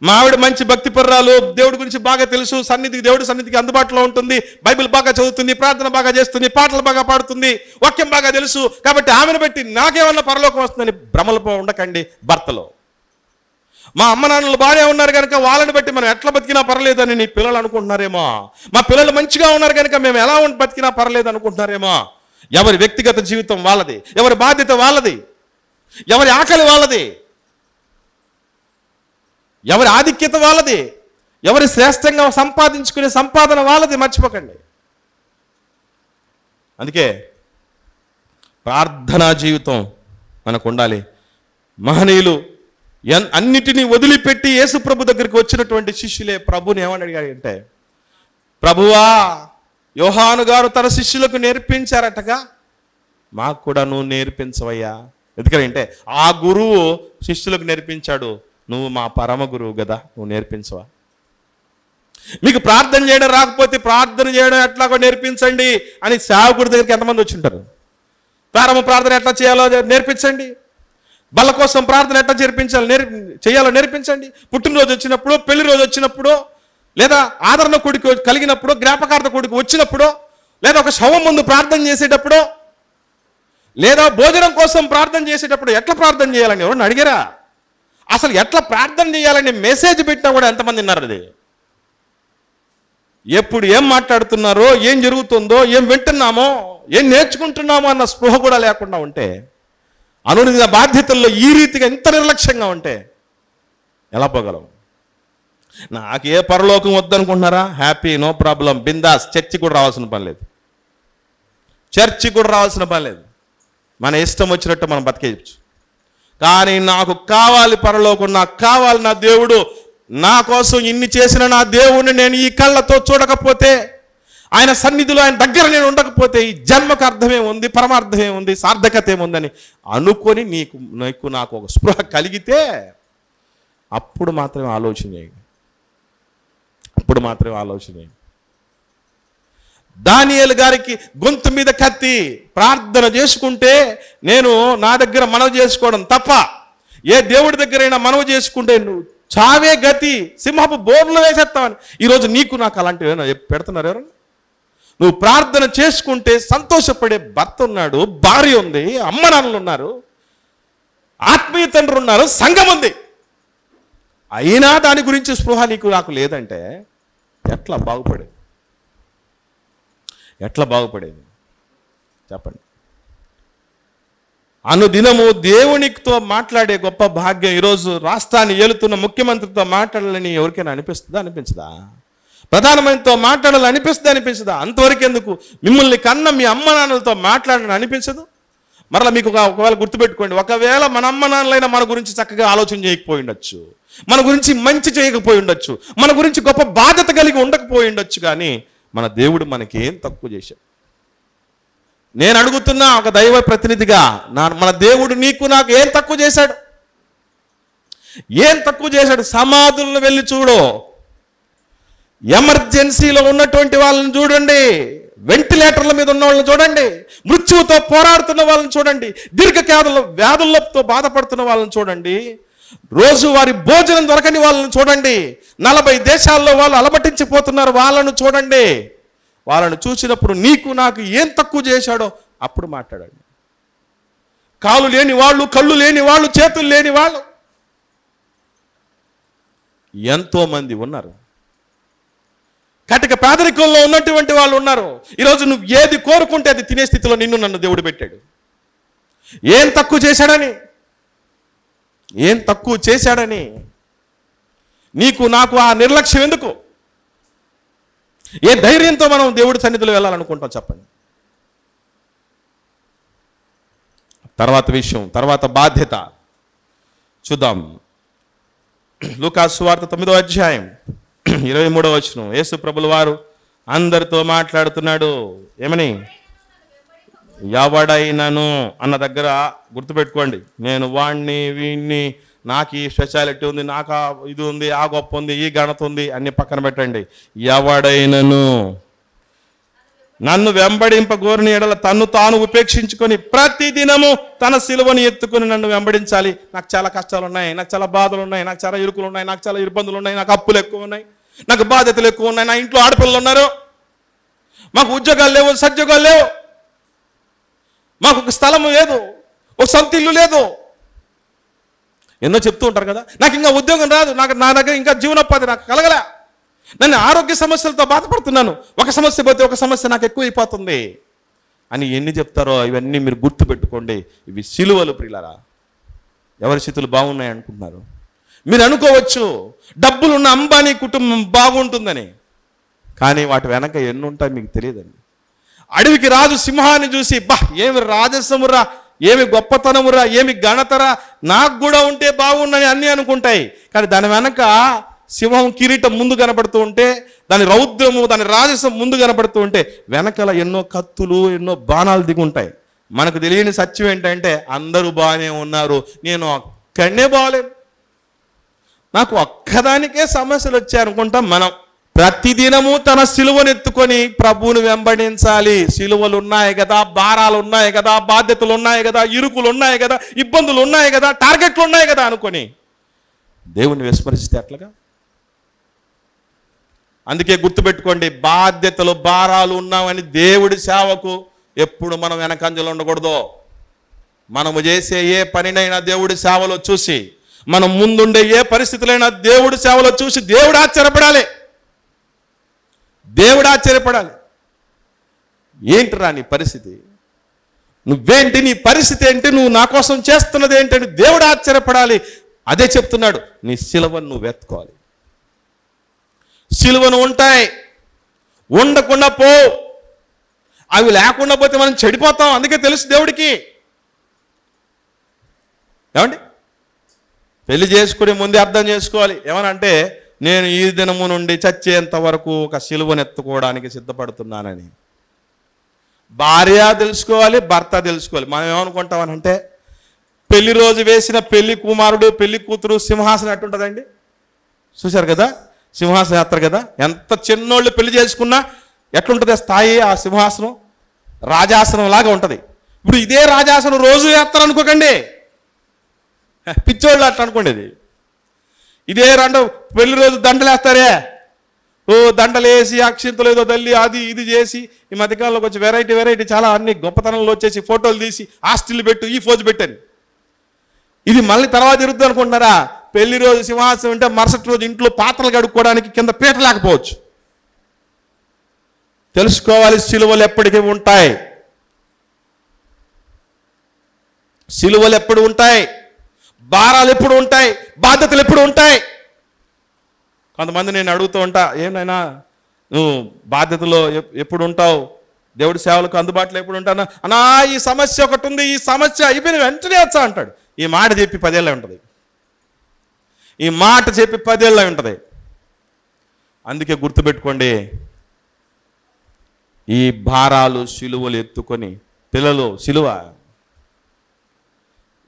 మా ఆవిడ మంచి భక్తి పర్రాలు, దేవుడి గురించి బాగా తెలుసు, దేవుడి సన్నిధికి అందుబాటులో ఉంటుంది, బైబిల్ బాగా చదువుతుంది, ప్రార్థన బాగా చేస్తుంది, పాటలు బాగా పాడుతుంది, వాక్యం బాగా తెలుసు, కాబట్టి ఆమెను బట్టి నాకేమన్నా పరలోకం వస్తుందని భ్రమలపో ఉండకండి భర్తలో. మా అమ్మ నాన్నలు బాగానే ఉన్నారు కనుక వాళ్ళని బట్టి మనం ఎట్లా బతికినా పర్లేదని నీ పిల్లలు అనుకుంటున్నారేమో. మా పిల్లలు మంచిగా ఉన్నారు కనుక మేము ఎలా బతికినా పర్లేదు అనుకుంటున్నారేమో. ఎవరి వ్యక్తిగత జీవితం వాళ్ళది, ఎవరి బాధ్యత వాళ్ళది, ఎవరి ఆకలి వాళ్ళది, ఎవరి ఆధిక్యత వాళ్ళది, ఎవరి శ్రేష్టంగా సంపాదించుకునే సంపాదన వాళ్ళది. మర్చిపోకండి. అందుకే ప్రార్థనా జీవితం మనకు ఉండాలి. మహనీయులు అన్నిటినీ వదిలిపెట్టి యేసు ప్రభు దగ్గరికి వచ్చినటువంటి శిష్యులే ప్రభుని ఏమని అడిగాడంటే, ప్రభువా, యోహాను గారు తన శిష్యులకు నేర్పించారటగా, మాకు కూడా నువ్వు నేర్పించవయ్యా. ఎందుకంటే ఆ గురువు శిష్యులకు నేర్పించాడు, నువ్వు మా పరమ గురువు కదా, నువ్వు నేర్పించవా? మీకు ప్రార్థన చేయడం రాకపోతే ప్రార్థన చేయడం ఎట్లాగో నేర్పించండి అని సేవకుడి దగ్గరికి ఎంతమంది వచ్చి ఉంటారు? ప్రారంభ ప్రార్థన ఎట్లా చేయాలో నేర్పించండి, బల్ల కోసం ప్రార్థన ఎట్లా చేయాలో నేర్పించండి. పుట్టినరోజు వచ్చినప్పుడు, పెళ్లి రోజు వచ్చినప్పుడు, లేదా ఆదరణ కొడుకు కలిగినప్పుడు, జ్ఞాపకార్థ కొడుకు వచ్చినప్పుడు, లేదా ఒక శవం ముందు ప్రార్థన చేసేటప్పుడు, లేదా భోజనం కోసం ప్రార్థన చేసేటప్పుడు ఎట్లా ప్రార్థన చేయాలని ఎవరన్నా అడిగారా? అసలు ఎట్లా ప్రార్థన చేయాలని మెసేజ్ పెట్టినా కూడా ఎంతమంది ఉన్నారు? అది ఎప్పుడు ఏం మాట్లాడుతున్నారో, ఏం జరుగుతుందో, ఏం వింటున్నామో, ఏం నేర్చుకుంటున్నామో అన్న స్పృహ కూడా లేకుండా ఉంటే, అనునిన బాధ్యతల్లో ఈ రీతిగా ఇంత నిర్లక్ష్యంగా ఉంటే ఎలా పోగలం? నాకు ఏ పరలోకం వద్దనుకుంటున్నారా? హ్యాపీ, నో ప్రాబ్లం, బిందాస్. చర్చి కూడా రావాల్సిన పని లేదు. మన ఇష్టం వచ్చినట్టు మనం బతికేయచ్చు. కానీ నాకు కావాలి పరలోకం, నాకు కావాలి నా దేవుడు, నా కోసం ఇన్ని చేసిన నా దేవుడిని నేను ఈ కళ్ళతో చూడకపోతే, ఆయన సన్నిధిలో ఆయన దగ్గర నేను ఉండకపోతే ఈ జన్మకు అర్థమే ఉంది, పరమార్థమే ఉంది, సార్థకత ఏముందని అనుకొని నాకు ఒక స్పృహ కలిగితే అప్పుడు మాత్రమే ఆలోచన చేయండి. దానియేలు గారికి గొంతు మీద కత్తి ప్రార్థన చేసుకుంటే, నేను నా దగ్గర మనవి చేసుకోవడం తప్ప ఏ దేవుడి దగ్గరైనా మనవి చేసుకుంటే నువ్వు చావే గతి, సింహపు బోర్లు వేసేస్తామని ఈరోజు నీకు నాకు అలాంటివి పెడుతున్నారు ఎవరన్నా? నువ్వు ప్రార్థన చేసుకుంటే సంతోషపడే భర్త ఉన్నాడు, భార్య ఉంది, అమ్మ నాన్నలు ఉన్నారు, ఆత్మీయ తండ్రి ఉన్నారు, సంఘం ఉంది. అయినా దాని గురించి స్పృహ నీకు నాకు లేదంటే ఎట్లా బాగుపడేది చెప్పండి? అనుదినము దేవునితో మాట్లాడే గొప్ప భాగ్యం ఈరోజు రాష్ట్రాన్ని ఏలుతున్న ముఖ్యమంత్రితో మాట్లాడాలని ఎవరికైనా అనిపించదా? ప్రధానమంత్రితో మాట్లాడాలని అనిపించదా? అంతవరకెందుకు మిమ్మల్ని కన్న మీ అమ్మ నాన్నలతో మాట్లాడాలని అనిపించదు? మరలా మీకు ఒకవేళ గుర్తుపెట్టుకోండి, ఒకవేళ మన అమ్మ నాన్నలైనా మన గురించి చక్కగా ఆలోచన చేయకపోయి ఉండొచ్చు, మన గురించి మంచి చేయకపోయి ఉండొచ్చు, మన గురించి గొప్ప బాధ్యత కలిగి ఉండకపోయి ఉండొచ్చు, కానీ మన దేవుడు మనకి ఏం తక్కువ చేశాడు? నేను అడుగుతున్నా ఒక దైవ ప్రతినిధిగా, మన దేవుడు నీకు నాకు ఏం తక్కువ చేశాడు? సమాధులను వెళ్ళి చూడు, ఎమర్జెన్సీలో ఉన్నటువంటి వాళ్ళని చూడండి, వెంటిలేటర్ల మీద ఉన్న వాళ్ళని చూడండి, మృత్యువుతో పోరాడుతున్న వాళ్ళని చూడండి, వ్యాధులతో బాధపడుతున్న వాళ్ళని చూడండి, రోజు వారి భోజనం దొరకని వాళ్ళని చూడండి, 40 దేశాల్లో వాళ్ళు అలమటించిపోతున్నారు వాళ్ళను చూడండి. వాళ్ళను చూసినప్పుడు నీకు నాకు ఏం తక్కువ చేశాడో అప్పుడు మాట్లాడండి. కాళ్ళు లేని వాళ్ళు, కళ్ళు లేని వాళ్ళు, చేతులు లేని వాళ్ళు ఎంతోమంది ఉన్నారు. కటిక పేదరికంలో ఉన్నటువంటి వాళ్ళు ఉన్నారు. ఈరోజు నువ్వు ఏది కోరుకుంటే అది తినే స్థితిలో నన్ను దేవుడు పెట్టాడు. ఏం తక్కువ చేశాడని నీకు నాకు ఆ నిర్లక్ష్యం ఎందుకు? ఏ ధైర్యంతో మనం దేవుడి సన్నిధిలో వెళ్ళాలనుకుంటాం చెప్పండి. తర్వాత విషయం, తర్వాత బాధ్యత చూద్దాం. లూకాసు సువార్త 9వ అధ్యాయం 23వ వచనం. యేసు ప్రభుల వారు అందరితో మాట్లాడుతున్నాడు. ఏమని? ఎవడైనను అన్న దగ్గర గుర్తుపెట్టుకోండి. నేను వాణ్ణి వీణ్ణి, నాకు ఈ స్పెషాలిటీ ఉంది, నాకు ఇది ఉంది, ఆ గొప్ప ఉంది, ఈ ఘనత ఉంది అన్ని పక్కన పెట్టండి. ఎవడైనను నన్ను వెంబడింపగోరిన ఎడల తన్ను తాను ఉపేక్షించుకొని ప్రతిదినము తన సిలువను ఎత్తుకొని నన్ను వెంబడించాలి. నాకు చాలా కష్టాలు ఉన్నాయి, నాకు చాలా బాధలు ఉన్నాయి, నాకు చాలా ఇరుకులు ఉన్నాయి, నాకు చాలా ఇబ్బందులు ఉన్నాయి, నాకు అప్పులు ఎక్కువ ఉన్నాయి, నాకు బాధ్యతలు ఎక్కువ ఉన్నాయి, నా ఇంట్లో ఆడపిల్లలు ఉన్నారు, మాకు ఉద్యోగాలు లేవు, సద్యోగాలు లేవు, మాకు ఒక స్థలం లేదు, ఒక సొంత ఇల్లు లేదు, ఎన్నో చెప్తూ ఉంటారు కదా. నాకు ఇంకా ఉద్యోగం రాదు, నా దగ్గర ఇంకా జీవనోపాధి నాకు కలగలే, నన్ను ఆరోగ్య సమస్యలతో బాధపడుతున్నాను, ఒక సమస్య పోతే ఒక సమస్య నాకు ఎక్కువ అయిపోతుంది అని ఎన్ని చెప్తారో ఇవన్నీ మీరు గుర్తుపెట్టుకోండి. ఇవి సిలువలు ప్రియులారా. ఎవరి స్థితులు బాగున్నాయి అనుకుంటున్నారు? మీరు అనుకోవచ్చు డబ్బులున్న అంబానీ కుటుంబం బాగుంటుందని, కానీ వాటి వెనక ఎన్ని ఉంటాయి మీకు తెలియదండి. అడవికి రాజు సింహాన్ని చూసి, బా ఏమి రాజసమురా, ఏమి గొప్పతనమురా, ఏమి ఘనతరా, నాకు కూడా ఉంటే బాగుండని అన్నీ అనుకుంటాయి. కానీ దాని వెనక సింహం కిరీటం ముందు కనపడుతూ ఉంటే, దాని రౌద్రము, దాని రాజసం ముందు కనపడుతూ ఉంటే, వెనకాల ఎన్నో కత్తులు, ఎన్నో బాణాలు దిగి ఉంటాయి. మనకు తెలియని సత్యం ఏంటంటే అందరూ బాగానే ఉన్నారు, నేను ఒక్కడనే బాగలేను, నాకు ఒక్కదానికే సమస్యలు వచ్చాయనుకుంటాం మనం. ప్రతిదినము తన సిలువను ఎత్తుకొని ప్రభువును వెంబడించాలి. సిలువలు ఉన్నాయి కదా, భారాలు ఉన్నాయి కదా, బాధ్యతలు ఉన్నాయి కదా, ఇరుకులు ఉన్నాయి కదా, ఇబ్బందులు ఉన్నాయి కదా, టార్గెట్లు ఉన్నాయి కదా అనుకొని దేవుణ్ణి విస్మరిస్తే ఎట్లాగా? అందుకే గుర్తుపెట్టుకోండి, బాధ్యతలు భారాలు ఉన్నామని దేవుడి సేవకు ఎప్పుడు మనం వెనకంజలు ఉండకూడదు. మనము చేసే ఏ పనినైనా దేవుడి సేవలో చూసి, మనం ముందుండే ఏ పరిస్థితులైనా దేవుడి సేవలో చూసి దేవుడు ఆశ్చర్యపడాలి. దేవుడు ఆశ్చర్యపడాలి. ఏంటిరా నీ పరిస్థితి, నువ్వేంటి, నీ పరిస్థితి ఏంటి, నువ్వు నా కోసం చేస్తున్నది ఏంటంటే దేవుడు ఆశ్చర్యపడాలి. అదే చెప్తున్నాడు, నీ సిలువను నువ్వు వెతుకోవాలి. సిలువను ఉంటాయి, ఉండకుండా పో, అవి లేకుండా పోతే మనం చెడిపోతాం. అందుకే తెలుసు దేవుడికి. ఏమండి, పెళ్లి చేసుకునే ముందే అర్థం చేసుకోవాలి. ఏమనంటే, నేను ఈ దినము నుండి చచ్చేంత వరకు ఒక సిలువను ఎత్తుకోవడానికి సిద్ధపడుతున్నానని. భార్య తెలుసుకోవాలి, భర్త తెలుసుకోవాలి. మనం ఏమనుకుంటామనంటే, పెళ్లి రోజు వేసిన పెళ్లి కుమారుడు పెళ్లి కూతురు సింహాసనం ఎట్టుంటుందండి? చూశారు కదా, సింహాసనం యాత్ర కదా. ఎంత చిన్నోళ్ళు పెళ్లి చేసుకున్నా ఎట్లుంటుంది స్థాయి? ఆ సింహాసనం రాజాసనం లాగా ఉంటుంది. ఇప్పుడు ఇదే రాజాసనం రోజు యాత్ర అనుకోకండి, పిచ్చోళ్ళు అట్లా అనుకోండి. ఇదే పెళ్లి రోజు దండలు వేస్తారే, ఓ దండలు వేసి అక్షింతలు ఏదో తల్లి అది ఇది చేసి, ఈ మధ్యకాలంలో కొంచెం వెరైటీ చాలా అన్ని గొప్పతనంలో వచ్చేసి ఫోటోలు తీసి ఆ స్టిల్ పెట్టు, ఈ ఫోజు పెట్టాను. ఇది మళ్ళీ తర్వాత జరుగుతుంది అనుకుంటున్నారా? పెళ్లి రోజు సింహాసనం ఉంటే మరుసటి రోజు ఇంట్లో పాత్రలు కడుక్కోవడానికి కింద పీట లేకపోవచ్చు. తెలుసుకోవాలి, సిలువలు ఎప్పటికీ ఉంటాయి. సిలువలు ఎప్పుడు ఉంటాయి, భారాలు ఎప్పుడు ఉంటాయి, బాధ్యతలు ఎప్పుడు ఉంటాయి. కొంతమంది నేను అడుగుతూ ఉంటా, ఏమైనా నువ్వు బాధ్యతలో ఎప్పుడు ఉంటావు, దేవుడి సేవలకు అందుబాటులో ఎప్పుడు ఉంటాను అన్నా, ఈ సమస్య ఒకటి ఉంది, ఈ సమస్య అయిపోయిన వెంటనే వచ్చా అంటాడు. ఈ మాట చెప్పి 10 ఏళ్ళ ఉంటుంది, ఈ మాట చెప్పి 10 ఏళ్ళ ఉంటుంది. అందుకే గుర్తుపెట్టుకోండి, ఈ భారాలు సిలువలు ఎత్తుకొని, పిల్లలు సిలువ,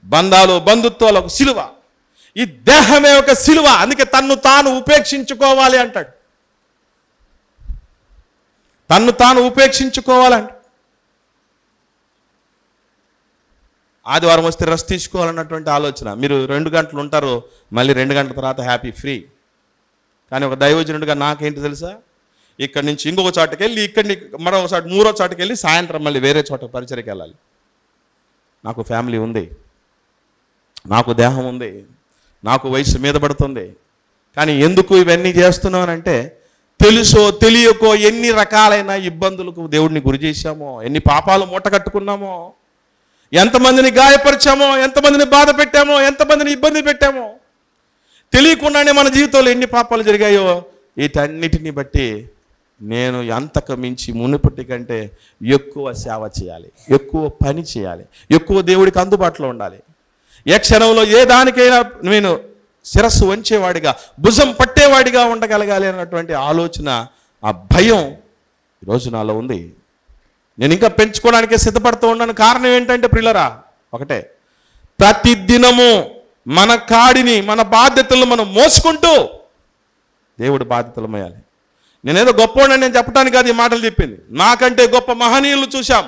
బంధాలు బంధుత్వాలు ఒక సిలువ, ఈ దేహమే ఒక సిలువ. అందుకే తన్ను తాను ఉపేక్షించుకోవాలి అంటాడు. తన్ను తాను ఉపేక్షించుకోవాలంట. ఆదివారం వస్తే రెస్ట్ తీసుకోవాలన్నటువంటి ఆలోచన. మీరు 2 గంటలు ఉంటారు, మళ్ళీ 2 గంటల తర్వాత హ్యాపీ ఫ్రీ. కానీ ఒక దైవజనుడిగా నాకేంటి తెలుసా, ఇక్కడి నుంచి ఇంకొక చోటకి వెళ్ళి, ఇక్కడి మరొకసారి 3వ చోటకి వెళ్ళి, సాయంత్రం మళ్ళీ వేరే చోట పరిచర్యకి వెళ్ళాలి. నాకు ఫ్యామిలీ ఉంది, నాకు దేహం ఉంది, నాకు వయసు మీద పడుతుంది. కానీ ఎందుకు ఇవన్నీ చేస్తున్నానంటే, తెలుసో తెలియకో ఎన్ని రకాలైన ఇబ్బందులకు దేవుడిని గురి చేశామో, ఎన్ని పాపాలు మూట కట్టుకున్నామో, ఎంతమందిని గాయపరిచామో, ఎంతమందిని బాధ పెట్టామో, ఎంతమందిని ఇబ్బంది పెట్టామో, తెలియకుండానే మన జీవితంలో ఎన్ని పాపాలు జరిగాయో, వీటన్నిటిని బట్టి నేను అంతకు మించి మునుపటి కంటే ఎక్కువ సేవ చేయాలి, ఎక్కువ పని చేయాలి, ఎక్కువ దేవుడికి అందుబాటులో ఉండాలి. ఏ క్షణంలో ఏ దానికైనా నేను శిరస్సు వంచేవాడిగా, భుజం పట్టేవాడిగా ఉండగలగాలి అన్నటువంటి ఆలోచన, ఆ భయం ఈరోజు నాలో ఉంది. నేను ఇంకా పెంచుకోవడానికే సిద్ధపడుతూ ఉన్నాను. కారణం ఏంటంటే ప్రియులరా, ఒకటే, ప్రతిదినము మన కాడిని, మన బాధ్యతలను మనం మోసుకుంటూ దేవుడి బాధ్యతలు మోయాలి. నేనేదో గొప్పవాడిని నేను చెప్పడానికి కాదు ఈ మాటలు చెప్పింది. నాకంటే గొప్ప మహనీయులు చూశాం.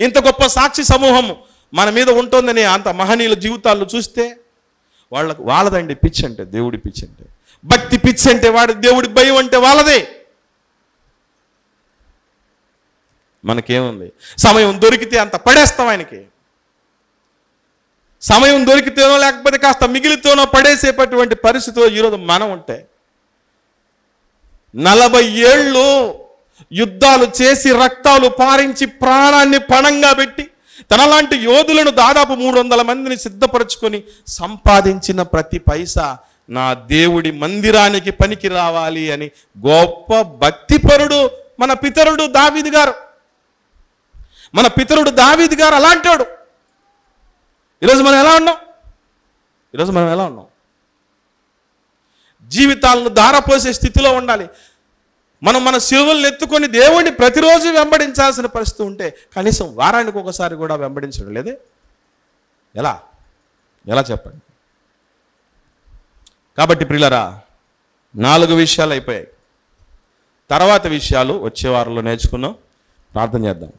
ఇంత గొప్ప సాక్షి సమూహం మన మీద ఉంటుందని అంత మహనీయుల జీవితాలు చూస్తే వాళ్ళదండి పిచ్చి అంటే, దేవుడి పిచ్చి అంటే, భక్తి పిచ్చి అంటే, వాడి దేవుడి భయం అంటే వాళ్ళదే. మనకేముంది? సమయం దొరికితే అంత పడేస్తాం ఆయనకి. సమయం దొరికితేనో లేకపోతే కాస్త మిగిలితేనో పడేసేటటువంటి పరిస్థితిలో ఈరోజు మనం ఉంటే, 40 ఏళ్ళు యుద్ధాలు చేసి రక్తాలు పారించి ప్రాణాన్ని పణంగా పెట్టి తనలాంటి యోధులను దాదాపు 300 మందిని సిద్ధపరచుకొని సంపాదించిన ప్రతి పైసా నా దేవుడి మందిరానికి పనికి రావాలి అని గొప్ప భక్తిపరుడు మన పితరుడు దావీదు గారు. మన పితరుడు దావీదు గారు అలాంటాడు. ఈరోజు మనం ఎలా ఉన్నాం? జీవితాలను ధారపోసే స్థితిలో ఉండాలి. మనం మన శిలువలను ఎత్తుకొని దేవుడిని ప్రతిరోజు వెంబడించాల్సిన పరిస్థితి ఉంటే కనీసం వారానికి ఒకసారి కూడా వెంబడించడం లేదే. ఎలా చెప్పండి? కాబట్టి ప్రియులరా, 4 విషయాలు అయిపోయాయి. తర్వాత విషయాలు వచ్చే వారంలో నేర్చుకున్నాం. ప్రార్థన చేద్దాం.